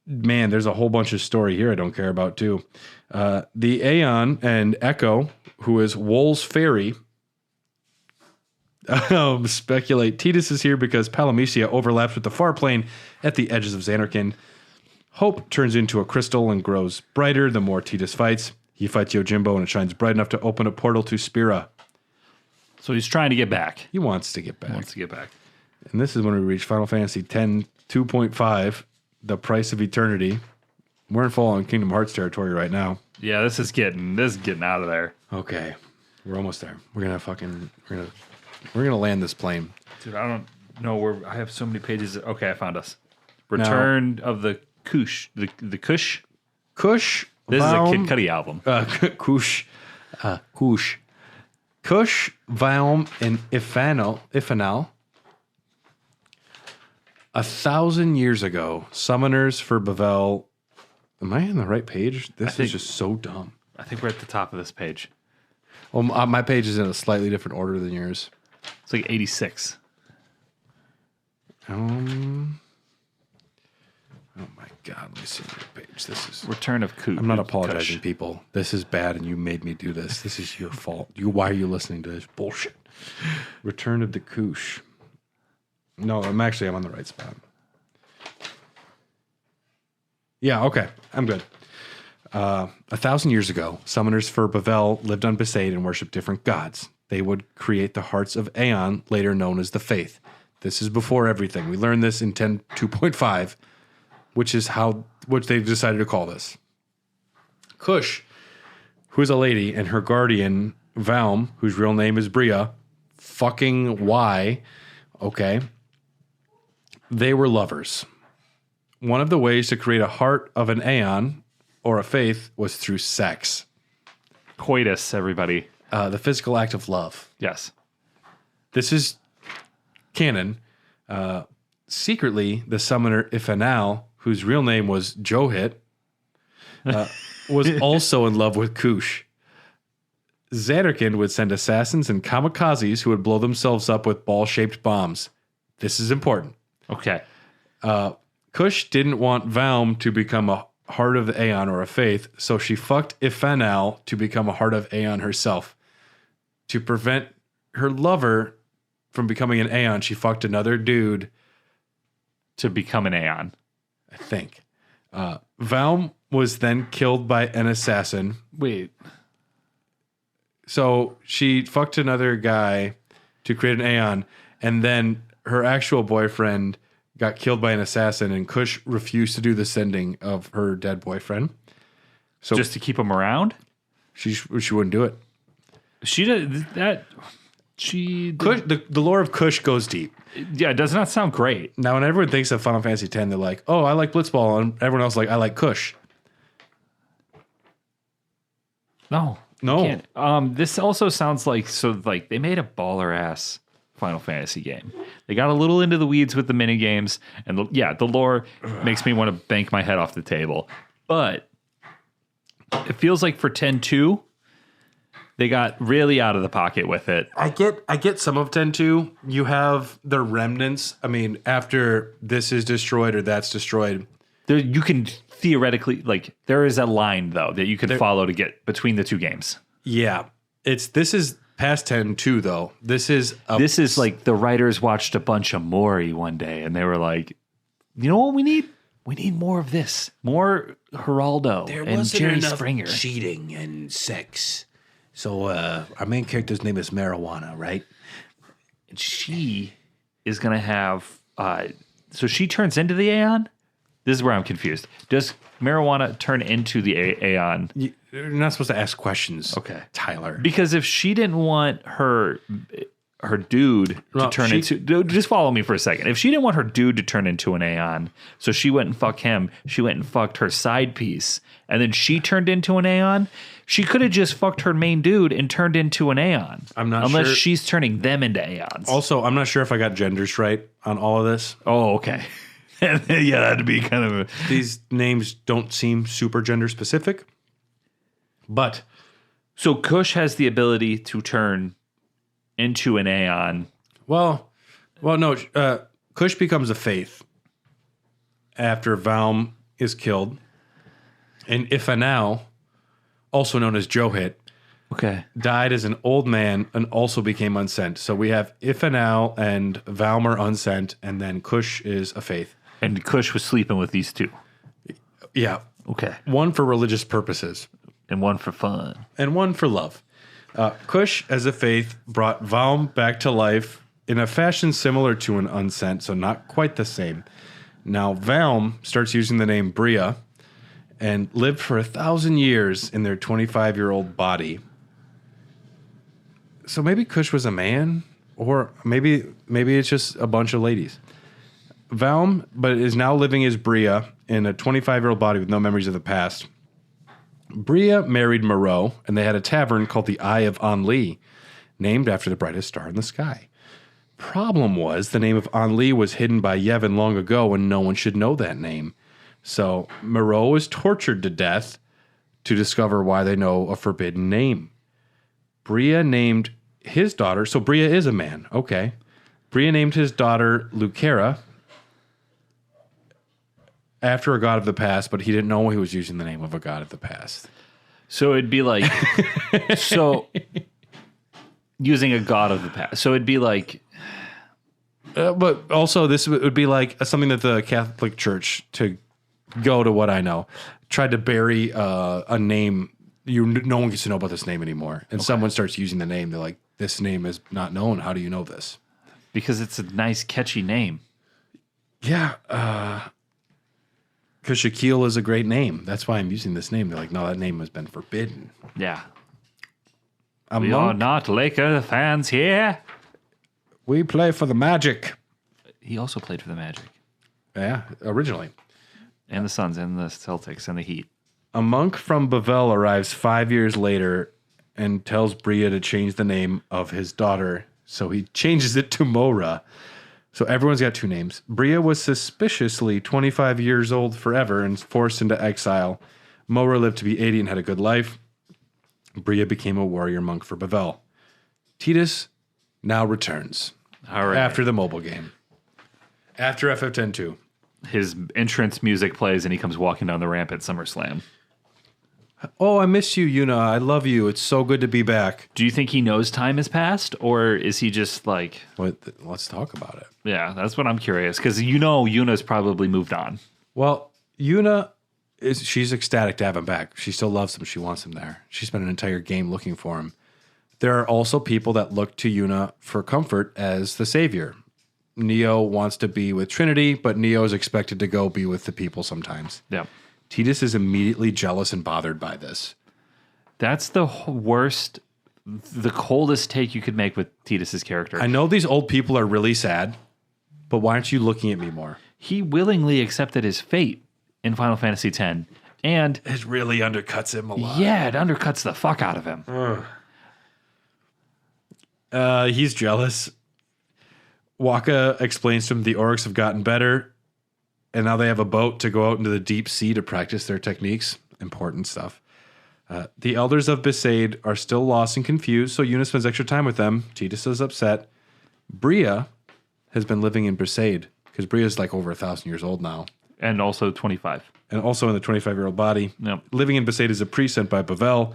Man, there's a whole bunch of story here I don't care about, too. The Aeon and Echo, who is Wool's fairy, speculate Titus is here because Palamecia overlaps with the far plane at the edges of Xanarkin. Hope turns into a crystal and grows brighter the more Titus fights. He fights Yojimbo and it shines bright enough to open a portal to Spira. So he's trying to get back. He wants to get back. And this is when we reach Final Fantasy X 2.5, The Price of Eternity. We're in full on Kingdom Hearts territory right now. Yeah, this is getting out of there. Okay. We're almost there. We're gonna land this plane. Dude, I don't know where I have so many pages. Okay, I found us. Return of the Kush. The Kush. Kush. This is a Kid Cudi album. Kush. Kush, Valm, and Ifanal. 1,000 years ago, summoners for Bavel. Am I on the right page? This is just so dumb. I think we're at the top of this page. Well, my page is in a slightly different order than yours. It's like 86. Oh my God! Let me see your page. This is Return of Kush. I'm not apologizing, people. This is bad, and you made me do this. This is your fault. Why are you listening to this bullshit? Return of the Kush. No, I'm on the right spot. Yeah, okay. I'm good. 1,000 years ago, summoners for Bavel lived on Besaid and worshipped different gods. They would create the hearts of Aeon, later known as the Faith. This is before everything. We learned this in 10.2.5, which they decided to call this. Kush, who is a lady, and her guardian, Valm, whose real name is Bria, fucking why, okay, they were lovers. One of the ways to create a heart of an Aeon, or a faith, was through sex. Coitus, everybody. The physical act of love. Yes. This is canon. Secretly, the summoner Ifanal, whose real name was Johit, was also in love with Kush. Xanarkin would send assassins and kamikazes who would blow themselves up with ball-shaped bombs. This is important. Okay. Kush didn't want Valm to become a heart of the Aeon or a faith, so she fucked Ifanal to become a heart of Aeon herself. To prevent her lover from becoming an Aeon, she fucked another dude To become an Aeon. I think. Valm was then killed by an assassin. Wait. So she fucked another guy to create an Aeon, and then her actual boyfriend got killed by an assassin, and Kush refused to do the sending of her dead boyfriend. So Just to keep him around? she wouldn't do it. She did that. Kush, the lore of Kush goes deep. Yeah, it does not sound great. Now, when everyone thinks of Final Fantasy X, they're like, "Oh, I like Blitzball," and everyone else is like, "I like Kush." No. This also sounds like they made a baller ass Final Fantasy game. They got a little into the weeds with the mini games, and the lore makes me want to bank my head off the table. But it feels like for 10.2, they got really out of the pocket with it. I get some of 10.2. You have the remnants. I mean, after this is destroyed or that's destroyed, You can theoretically, there is a line though that you can follow to get between the two games. yeah, this is past 10.2 though. This is like the writers watched a bunch of Mori one day and they were like, you know what we need? We need more of this. More Geraldo and Jerry Springer. Cheating and sex. So our main character's name is Marijuana, right? And she is going to have... so she turns into the Aeon? This is where I'm confused. Does Marijuana turn into the Aeon? You're not supposed to ask questions. Okay. Tyler. Because if she didn't want her her dude Well, to turn into... Just follow me for a second. If she didn't want her dude to turn into an Aeon, so she went and fucked him, she went and fucked her side piece, and then she turned into an Aeon, she could have just fucked her main dude and turned into an Aeon. I'm not Unless sure. she's turning them into Aeons. Also, I'm not sure if I got genders right on all of this. Oh, okay. Yeah, that'd be kind of a... These names don't seem super gender specific, but So Kush has the ability to turn into an Aeon. well, no. Kush becomes a faith after Valm is killed, and Ifanau, also known as Johit, Okay. died as an old man and also became unsent. So we have Ifanau and Valmer unsent, and then Kush is a faith. And Kush was sleeping with these two. Yeah, Okay. one for religious purposes And one for fun. and one for love. Kush, as a faith, brought Valm back to life in a fashion similar to an unsent, so not quite the same. Now, Valm starts using the name Bria and lived for 1,000 years in their 25-year-old body. So maybe Kush was a man, or maybe it's just a bunch of ladies. Valm, but is now living as Bria in a 25-year-old body with no memories of the past. Bria married Moreau, and they had a tavern called the Eye of Enli, named after the brightest star in the sky. Problem was, the name of Enli was hidden by Yevon long ago, and no one should know that name. So Moreau was tortured to death to discover why they know a forbidden name. Bria named his daughter, so Bria is a man, okay. Bria named his daughter Lucera after a god of the past, but he didn't know he was using the name of a god of the past. So it'd be like... so... Using a god of the past. So it'd be like... But also, this would be like something that the Catholic Church, to go to what I know, tried to bury a name. No one gets to know about this name anymore. And someone starts using the name. They're like, this name is not known. How do you know this? Because it's a nice, catchy name. Yeah. Because Shaquille is a great name. That's why I'm using this name. They're like, no, that name has been forbidden. Yeah. A We are monk? not Laker fans here. We play for the Magic. He also played for the Magic. Yeah, originally. And the Suns and the Celtics and the Heat. A monk from Bavel arrives 5 years later and tells Bria to change the name of his daughter. So he changes it to Mora. So everyone's got two names. Bria was suspiciously 25 years old forever and forced into exile. Mora lived to be 80 and had a good life. Bria became a warrior monk for Bavel. Titus now returns All right. after the mobile game. After FF10-2. His entrance music plays and he comes walking down the ramp at SummerSlam. Oh, I miss you, Yuna. I love you. It's so good to be back. Do you think he knows time has passed? Or is he just like... Let's talk about it. Yeah, that's what I'm curious. Because Yuna's probably moved on. Well, Yuna, she's ecstatic to have him back. She still loves him. She wants him there. She spent an entire game looking for him. There are also people that look to Yuna for comfort as the savior. Neo wants to be with Trinity, but Neo is expected to go be with the people sometimes. Yeah. Titus is immediately jealous and bothered by this. That's the worst, the coldest take you could make with Titus's character. I know these old people are really sad, but why aren't you looking at me more? He willingly accepted his fate in Final Fantasy X. And It really undercuts him a lot. yeah, it undercuts the fuck out of him. He's jealous. Waka explains to him the orcs have gotten better, and now they have a boat to go out into the deep sea to practice their techniques. Important stuff. The elders of Besaid are still lost and confused, so Yuna spends extra time with them. Titus is upset. Bria has been living in Besaid, because Bria is like over 1,000 years old now, And also 25. and also in the 25-year-old body. Yep. Living in Besaid is a priest sent by Bavel.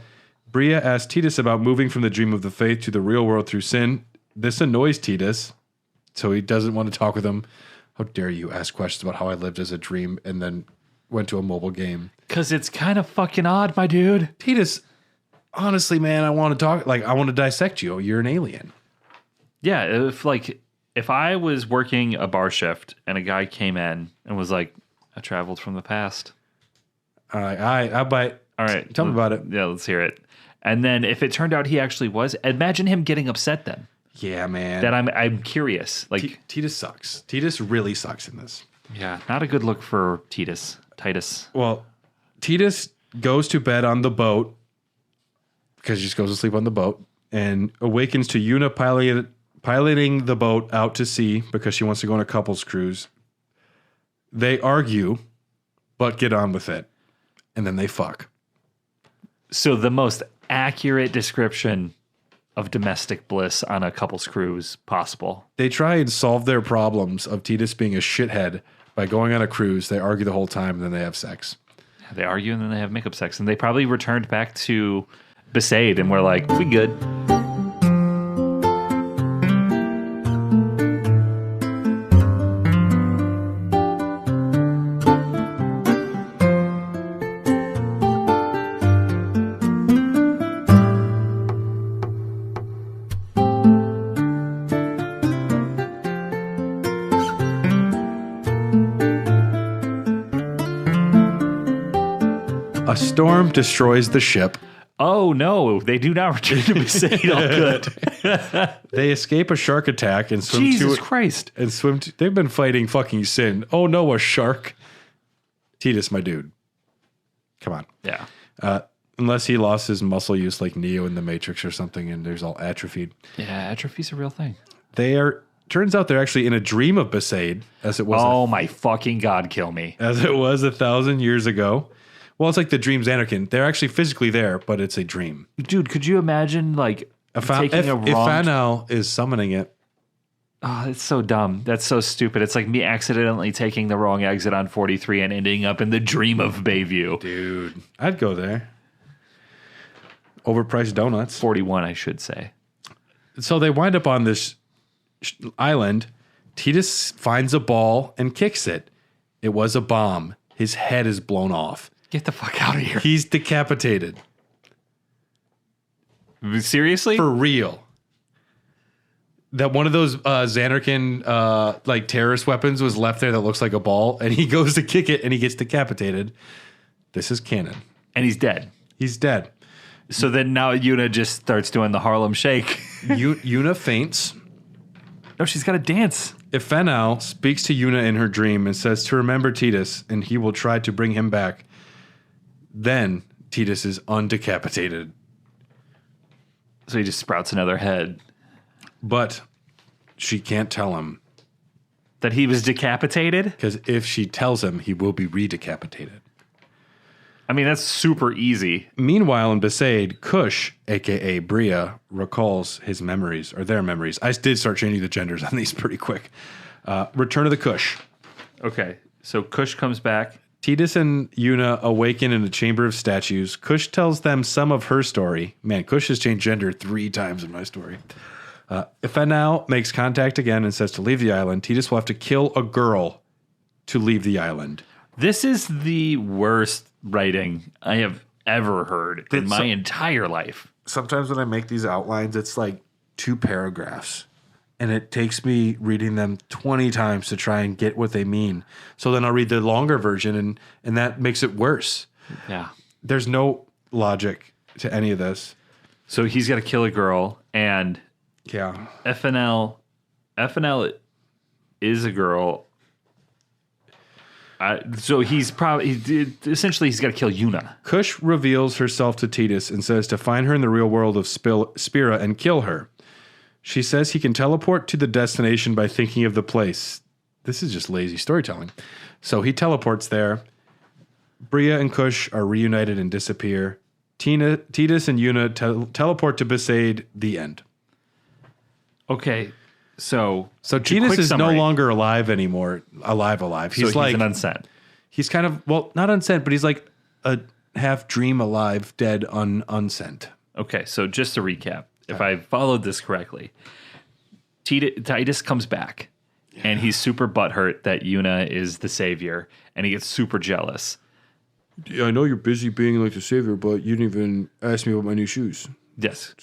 Bria asks Titus about moving from the dream of the faith to the real world through sin. This annoys Titus, so he doesn't want to talk with him. How dare you ask questions about how I lived as a dream and then went to a mobile game? Because it's kind of fucking odd, my dude. Titus, honestly, man, I want to talk. Like, I want to dissect you. You're an alien. Yeah, if I was working a bar shift and a guy came in and was like, I traveled from the past. All right, I'll bite. All right. Tell me about it. Yeah, let's hear it. And then if it turned out he actually was, imagine him getting upset then. Yeah, man. that I'm curious. Like, Titus sucks. Titus really sucks in this. yeah, not a good look for Titus. Well, Titus goes to bed on the boat because he just goes to sleep on the boat and awakens to Yuna piloting the boat out to sea because she wants to go on a couple's cruise. They argue, but get on with it. And then they fuck. So the most accurate description of domestic bliss on a couple's cruise possible. They try and solve their problems of Titus being a shithead by going on a cruise. They argue the whole time and then they have sex. They argue and then they have makeup sex. And they probably returned back to Besaid and were like, we good. A storm destroys the ship. Oh no, they do not return to Besaid. All good. They escape a shark attack and swim Jesus to Christ. and swim to, they've been fighting fucking sin. Oh no, a shark. Titus, my dude. Come on. Yeah. Unless he lost his muscle use like Neo in the Matrix or something and there's all atrophied. Yeah, atrophy's a real thing. Turns out they're actually in a dream of Besaid as it was Oh my fucking God, kill me. as it was 1,000 years ago. Well, it's like the dreams Anakin. They're actually physically there, but it's a dream. Dude, could you imagine like If taking a wrong... Fanal is summoning it, Oh, it's so dumb. That's so stupid. It's like me accidentally taking the wrong exit on 43 and ending up in the dream of Bayview. dude, I'd go there. Overpriced donuts. 41, I should say. So they wind up on this island. Titus finds a ball and kicks it. It was a bomb. His head is blown off. Get the fuck out of here. He's decapitated. Seriously? For real. That one of those Xanarkin like terrorist weapons was left there that looks like a ball, and he goes to kick it and he gets decapitated. This is canon. And he's dead. He's dead. So then now Yuna just starts doing the Harlem Shake. Yuna faints. No, she's got to dance. Ifenau speaks to Yuna in her dream and says to remember Titus, and he will try to bring him back. Then Titus is undecapitated. So he just sprouts another head. But she can't tell him. That he was decapitated? Because if she tells him, he will be redecapitated. I mean, that's super easy. Meanwhile, in Besaid, Kush, a.k.a. Bria, recalls his memories, or their memories. I did start changing the genders on these pretty quick. Return of the Kush. Okay, so Kush comes back. Titus and Yuna awaken in a chamber of statues. Kush tells them some of her story. Man, Kush has changed gender 3 times in my story. Ifenau makes contact again and says to leave the island. Titus will have to kill a girl to leave the island. This is the worst writing I have ever heard in my entire life. Sometimes when I make these outlines, it's like 2 paragraphs. And it takes me reading them 20 times to try and get what they mean. So then I'll read the longer version, and that makes it worse. Yeah. There's no logic to any of this. So he's got to kill a girl, and Yeah. FNL is a girl. So he's essentially he's got to kill Yuna. Kush reveals herself to Titus and says to find her in the real world of Spira and kill her. She says he can teleport to the destination by thinking of the place. This is just lazy storytelling. So he teleports there. Bria and Kush are reunited and disappear. Titus and Yuna teleport to Besaid. The end. Okay, so Titus quick is summary. no longer alive anymore. Alive. He's like an unsent. He's kind of, well, not unsent, but he's like a half dream alive, dead, unsent. Okay, so just to recap, if I followed this correctly, Titus comes back, and he's super butthurt that Yuna is the savior, and he gets super jealous. Yeah, I know you're busy being like the savior, but you didn't even ask me about my new shoes. Yes.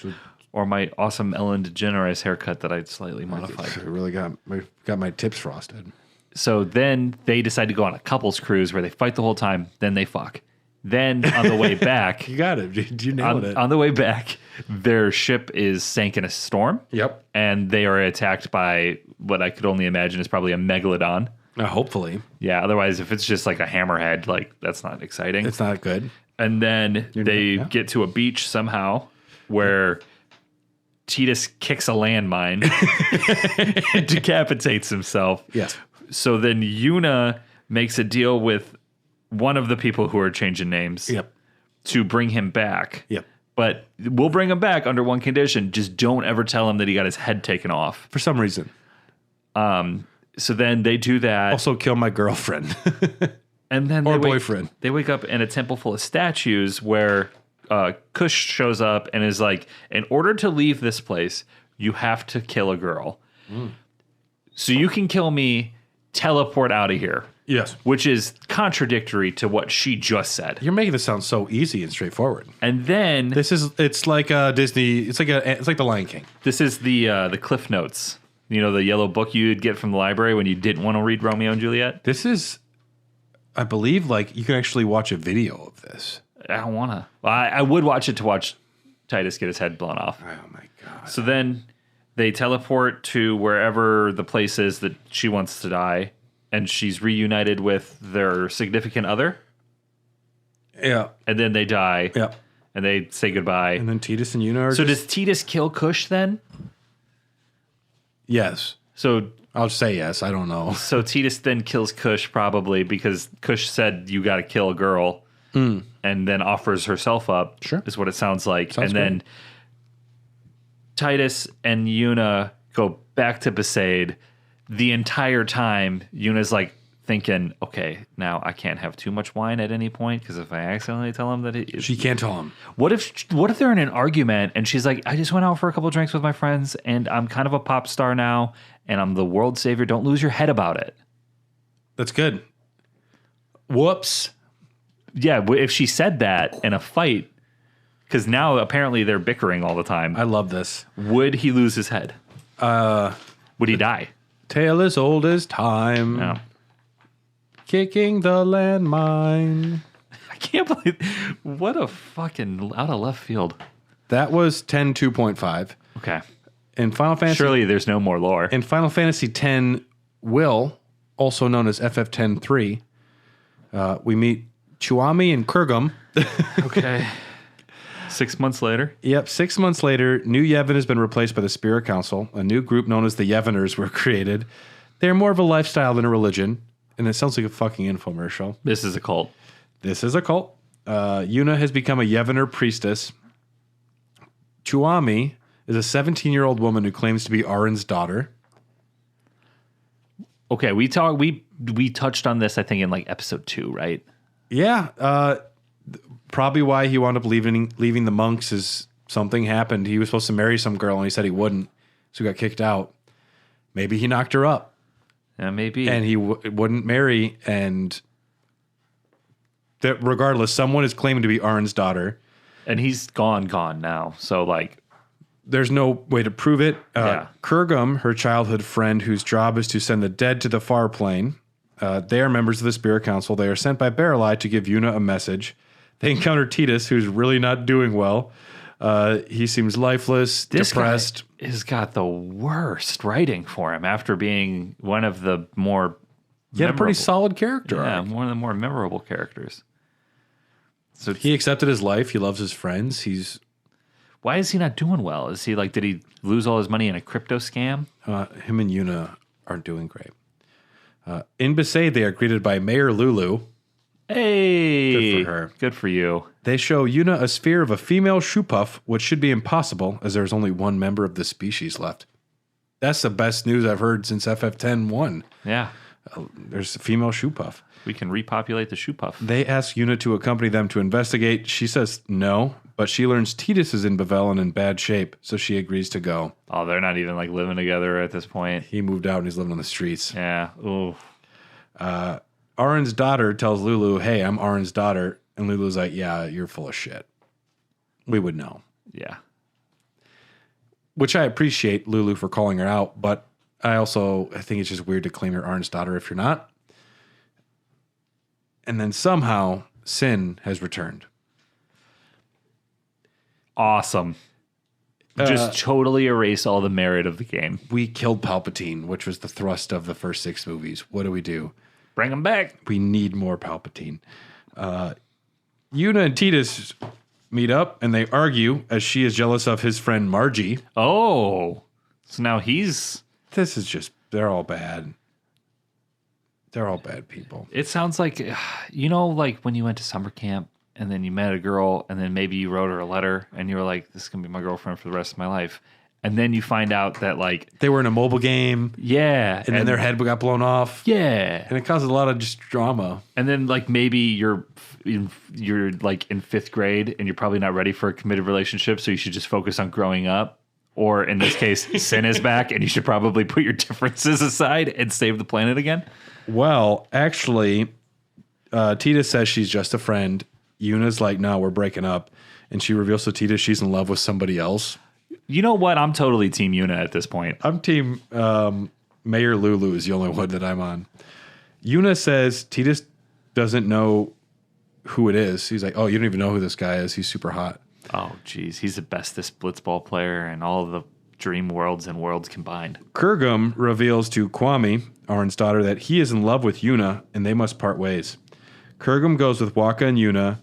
Or my awesome Ellen DeGeneres haircut that I slightly modified. I really got my tips frosted. So then they decide to go on a couple's cruise where they fight the whole time, then they fuck. Then on the way back, You got it. You nailed it. on the way back, their ship is sank in a storm. Yep. And they are attacked by what I could only imagine is probably a megalodon. Hopefully. Yeah. Otherwise, if it's just like a hammerhead, like that's not exciting. It's not good. And then they get to a beach somehow where Titus kicks a landmine and decapitates himself. Yes. So then Yuna makes a deal with one of the people who are changing names Yep. to bring him back. Yep. But we'll bring him back under one condition. Just don't ever tell him that he got his head taken off. For some reason. So then they do that. Also kill my girlfriend. And then Or they boyfriend. They wake up in a temple full of statues where Kush shows up and is like, in order to leave this place, you have to kill a girl. So you can kill me, teleport out of here. Yes. Which is contradictory to what she just said. You're making this sound so easy and straightforward. And then It's like Disney. It's like the Lion King. this is the Cliff Notes. You know, the yellow book you'd get from the library when you didn't want to read Romeo and Juliet? This is, I believe, like you can actually watch a video of this. I don't want to. Well, I would watch it to watch Titus get his head blown off. Oh my god. So then they teleport to wherever the place is that she wants to die, and she's reunited with their significant other, Yeah. and then they die, Yeah. and they say goodbye. And then Titus and Yuna are So just, does Titus kill Kush then? yes. So I'll just say yes. I don't know. Titus then kills Kush probably because Kush said you got to kill a girl, and then offers herself up. Sure. Is what it sounds like. Sounds and then Titus and Yuna go back to Besaid. The entire time, Yuna's like thinking, okay, now I can't have too much wine at any point because if I accidentally tell him that She can't tell him. what if they're in an argument and she's like, I just went out for a couple drinks with my friends and I'm kind of a pop star now and I'm the world savior. Don't lose your head about it. That's good. Whoops. Yeah, if she said that in a fight, because now apparently they're bickering all the time, I love this. would he lose his head? Would he die? Tale as old as time. No. Kicking the landmine. I can't believe what a fucking out of left field. That was 10.2.5. Okay. In Final Fantasy Surely there's no more lore. in Final Fantasy X Will, also known as FF10-3, we meet Chuami and Kurgum. Okay. 6 months later. Yep, 6 months later, New Yevon has been replaced by the Spira Council. A new group known as the Yevoners were created. They're more of a lifestyle than a religion, and it sounds like a fucking infomercial. This is a cult. This is a cult. Yuna has become a Yevoner priestess. Chuami is a 17-year-old woman who claims to be Arin's daughter. Okay, we touched on this I think in like episode 2, right? Yeah, probably why he wound up leaving the monks is something happened. He was supposed to marry some girl and he said he wouldn't, so he got kicked out. Maybe he knocked her up. Yeah, maybe. And he wouldn't marry, and that regardless, someone is claiming to be Arin's daughter. And he's gone now. So like, There's no way to prove it. Yeah. Kurgum, her childhood friend, whose job is to send the dead to the far plane. They are members of the Spira Council. They are sent by Baralai to give Yuna a message. They encounter Titus, who's really not doing well. He seems lifeless, this depressed. guy has got the worst writing for him after being one of the more He had a pretty memorable- solid character Yeah, arc. one of the more memorable characters. So He accepted his life. He loves his friends. why is he not doing well? Is he like, did he lose all his money in a crypto scam? Him and Yuna aren't doing great. In Besaid, they are greeted by Mayor Lulu. Hey, Good for her. Good for you. They show Yuna a sphere of a female shoepuff, which should be impossible as there's only one member of the species left. That's the best news I've heard since FF10-1. Yeah, There's a female shoepuff. we can repopulate the shoe puff. They ask Yuna to accompany them to investigate. She says no, but she learns Titus is in Bavel and in bad shape, so she agrees to go. Oh, they're not even like living together at this point. He moved out and he's living on the streets. Yeah. Ooh. Arin's daughter tells Lulu, hey, I'm Arin's daughter. And Lulu's like, yeah, you're full of shit. We would know. Yeah. Which I appreciate Lulu for calling her out, but I think it's just weird to claim you're Arin's daughter if you're not. And then somehow Sin has returned. Awesome. Just totally erase all the merit of the game. We killed Palpatine, which was the thrust of the first 6 movies. What do? Bring him back. We need more Palpatine. Yuna and Tidus meet up, and they argue as she is jealous of his friend Margie. Oh, so now he's... This is just, they're all bad. They're all bad people. It sounds like, like when you went to summer camp and then you met a girl and then maybe you wrote her a letter and you were like, this is going to be my girlfriend for the rest of my life. And then you find out that like... They were in a mobile game. Yeah. And then their head got blown off. Yeah. And it caused a lot of just drama. And then like maybe you're like in 5th grade and you're probably not ready for a committed relationship. So you should just focus on growing up. Or in this case, Sin is back and you should probably put your differences aside and save the planet again. Well, actually, Tidus says she's just a friend. Yuna's like, no, we're breaking up. And she reveals to Tidus she's in love with somebody else. You know what? I'm totally Team Yuna at this point. I'm Team Mayor Lulu is the only one that I'm on. Yuna says Tidus doesn't know who it is. He's like, oh, you don't even know who this guy is. He's super hot. Oh, geez. He's the bestest blitzball player in all of the dream worlds and worlds combined. Kurgum reveals to Kwame, Arn's daughter, that he is in love with Yuna and they must part ways. Kurgum goes with Waka and Yuna.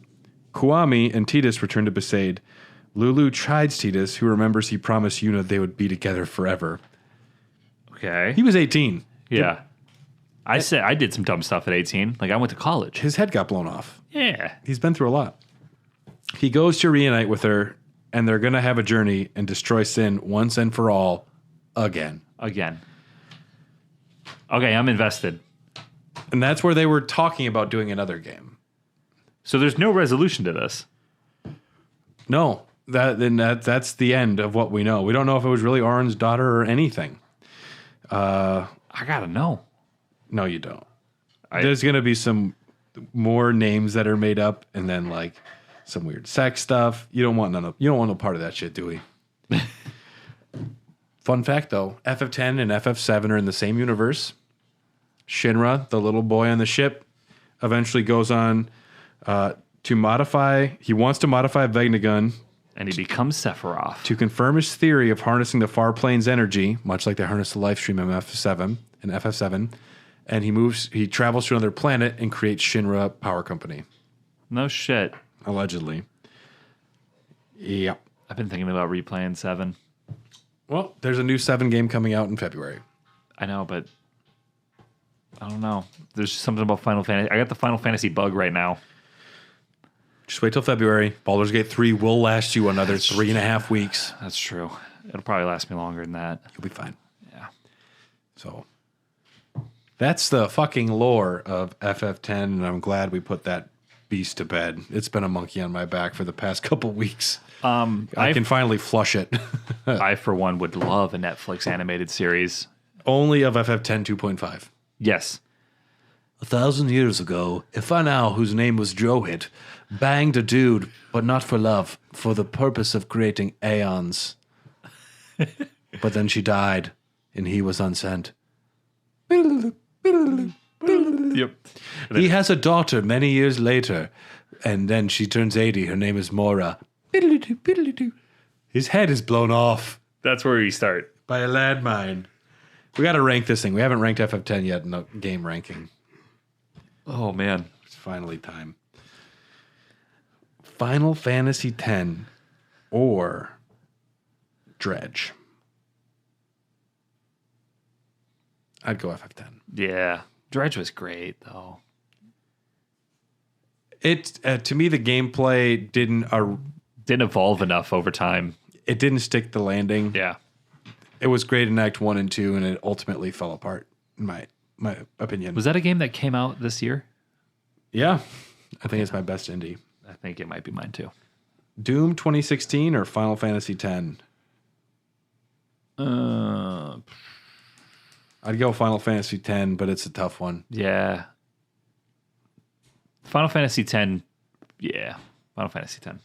Kwame and Tidus return to Besaid. Lulu chides Tidus, who remembers he promised Yuna they would be together forever. Okay. He was 18. Yeah. I said I did some dumb stuff at 18. Like I went to college. His head got blown off. Yeah. He's been through a lot. He goes to reunite with her, and they're going to have a journey and destroy Sin once and for all again. Again. Okay, I'm invested. And that's where they were talking about doing another game. So there's no resolution to this. No, that's the end of what we know. We don't know if it was really Arn's daughter or anything. I gotta know. No, you don't. There's going to be some more names that are made up, and then like some weird sex stuff. You don't want no part of that shit, do we? Fun fact though, FF10 and FF7 are in the same universe. Shinra, the little boy on the ship, eventually goes on to modify. He wants to modify Vegnagun, And he becomes Sephiroth. to confirm his theory of harnessing the far plane's energy, much like they harness the life stream in FF7. And he travels to another planet and creates Shinra Power Company. No shit. Allegedly. Yep. I've been thinking about replaying 7. Well, there's a new 7 game coming out in February. I know, but I don't know. There's something about Final Fantasy. I got the Final Fantasy bug right now. Just wait till February. Baldur's Gate 3 will last you another 3.5 weeks. That's true. It'll probably last me longer than that. You'll be fine. Yeah. So that's the fucking lore of FF10, and I'm glad we put that beast to bed. It's been a monkey on my back for the past couple weeks. I can finally flush it. I, for one, would love a Netflix animated series. Only of FF10 2.5. Yes. 1,000 years ago, Ifanao, whose name was Johit, banged a dude, but not for love, for the purpose of creating aeons. But then she died, and he was unsent. Yep. He has a daughter many years later, and then she turns 80. Her name is Mora. His head is blown off That's where we start. by a landmine. We got to rank this thing. We haven't ranked FF10 yet in the game ranking. Oh, man. It's finally time. Final Fantasy X or Dredge. I'd go FF10. Yeah. Dredge was great, though. It to me the gameplay didn't evolve enough over time. it didn't stick the landing. Yeah. It was great in Act 1 and 2, and it ultimately fell apart, in my opinion. Was that a game that came out this year? Yeah. I think it's my best indie. I think it might be mine, too. Doom 2016 or Final Fantasy X? I'd go Final Fantasy X, but it's a tough one. Yeah. Final Fantasy X. Yeah. Final Fantasy X.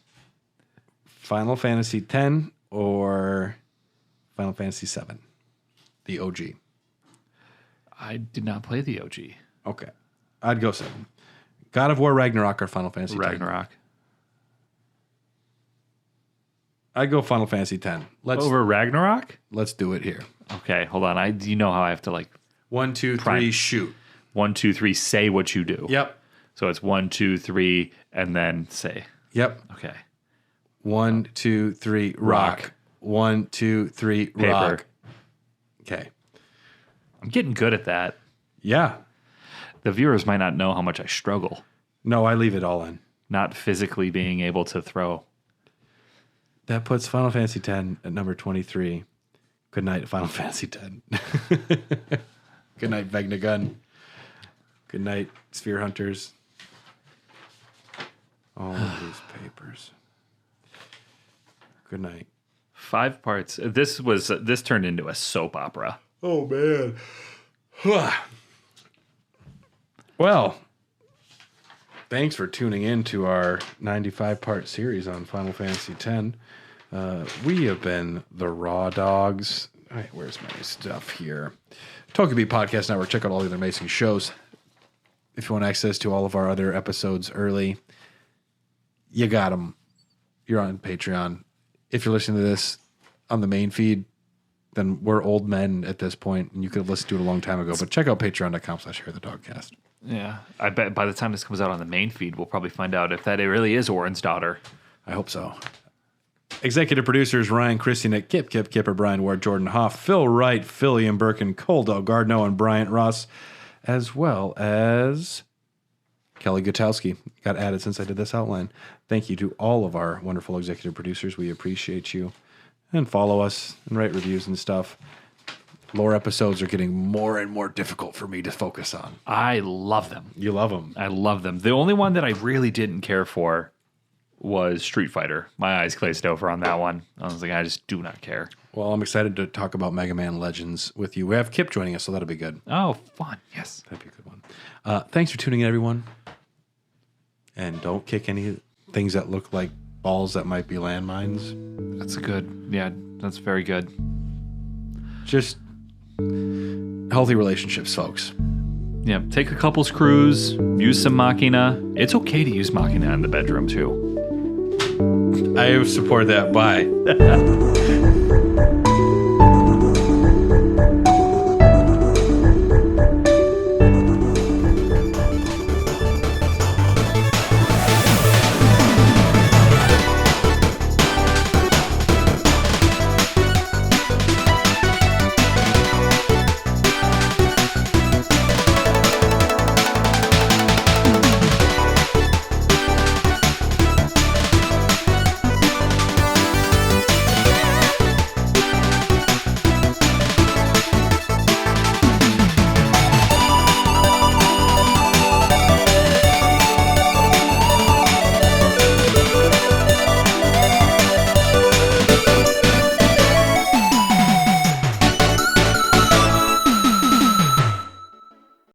Final Fantasy X or Final Fantasy VII? The OG. I did not play the OG. Okay. I'd go 7. God of War, Ragnarok, or Final Fantasy X? Ragnarok. I'd go Final Fantasy X. Over Ragnarok? Let's do it here. Okay, hold on. You know how I have to 1, 2, 3, Prime. shoot. 1, 2, 3, say what you do. Yep. So it's 1, 2, 3, and then say. Yep. Okay. 1, 2, 3, rock. 1, 2, 3, Paper. rock. Okay. I'm getting good at that. Yeah. The viewers might not know how much I struggle, No, I leave it all in. not physically being able to throw. That puts Final Fantasy X at number 23. Good night, Final Fantasy X. Good night, Vegna Gun. Good night, Sphere Hunters. All of these papers. Good night. 5 parts. This turned into a soap opera. Oh, man. Well, thanks for tuning in to our 95-part series on Final Fantasy X. We have been the Raw Dogs. All right, where's my stuff here? Togepi Podcast Network. Check out all the other amazing shows. If you want access to all of our other episodes early, you got them. You're on Patreon. If you're listening to this on the main feed, then we're old men at this point, and you could have listened to it a long time ago. But check out patreon.com/hearthedogcast. Yeah. I bet by the time this comes out on the main feed, we'll probably find out if that it really is Orin's daughter. I hope so. Executive producers Ryan Christian, Kip Kipper, Brian Ward, Jordan Hoff, Phil Wright, Philliam Birkin, Cole Gardno, and Bryant Ross, as well as Kelly Gutowski. Got added since I did this outline. Thank you to all of our wonderful executive producers. We appreciate you. And follow us and write reviews and stuff. Lore episodes are getting more and more difficult for me to focus on. I love them. You love them. I love them. The only one that I really didn't care for was Street Fighter. My eyes glazed over on that one. I was like, I just do not care. Well, I'm excited to talk about Mega Man Legends with you. We have Kip joining us, so that'll be good. Oh, fun. Yes. That'd be a good one. Thanks for tuning in, everyone. And don't kick any things that look like balls that might be landmines. That's good. Yeah, that's very good. Just healthy relationships, folks. Yeah, take a couple's cruise, use some Machina. It's okay to use Machina in the bedroom, too. I support that. Bye.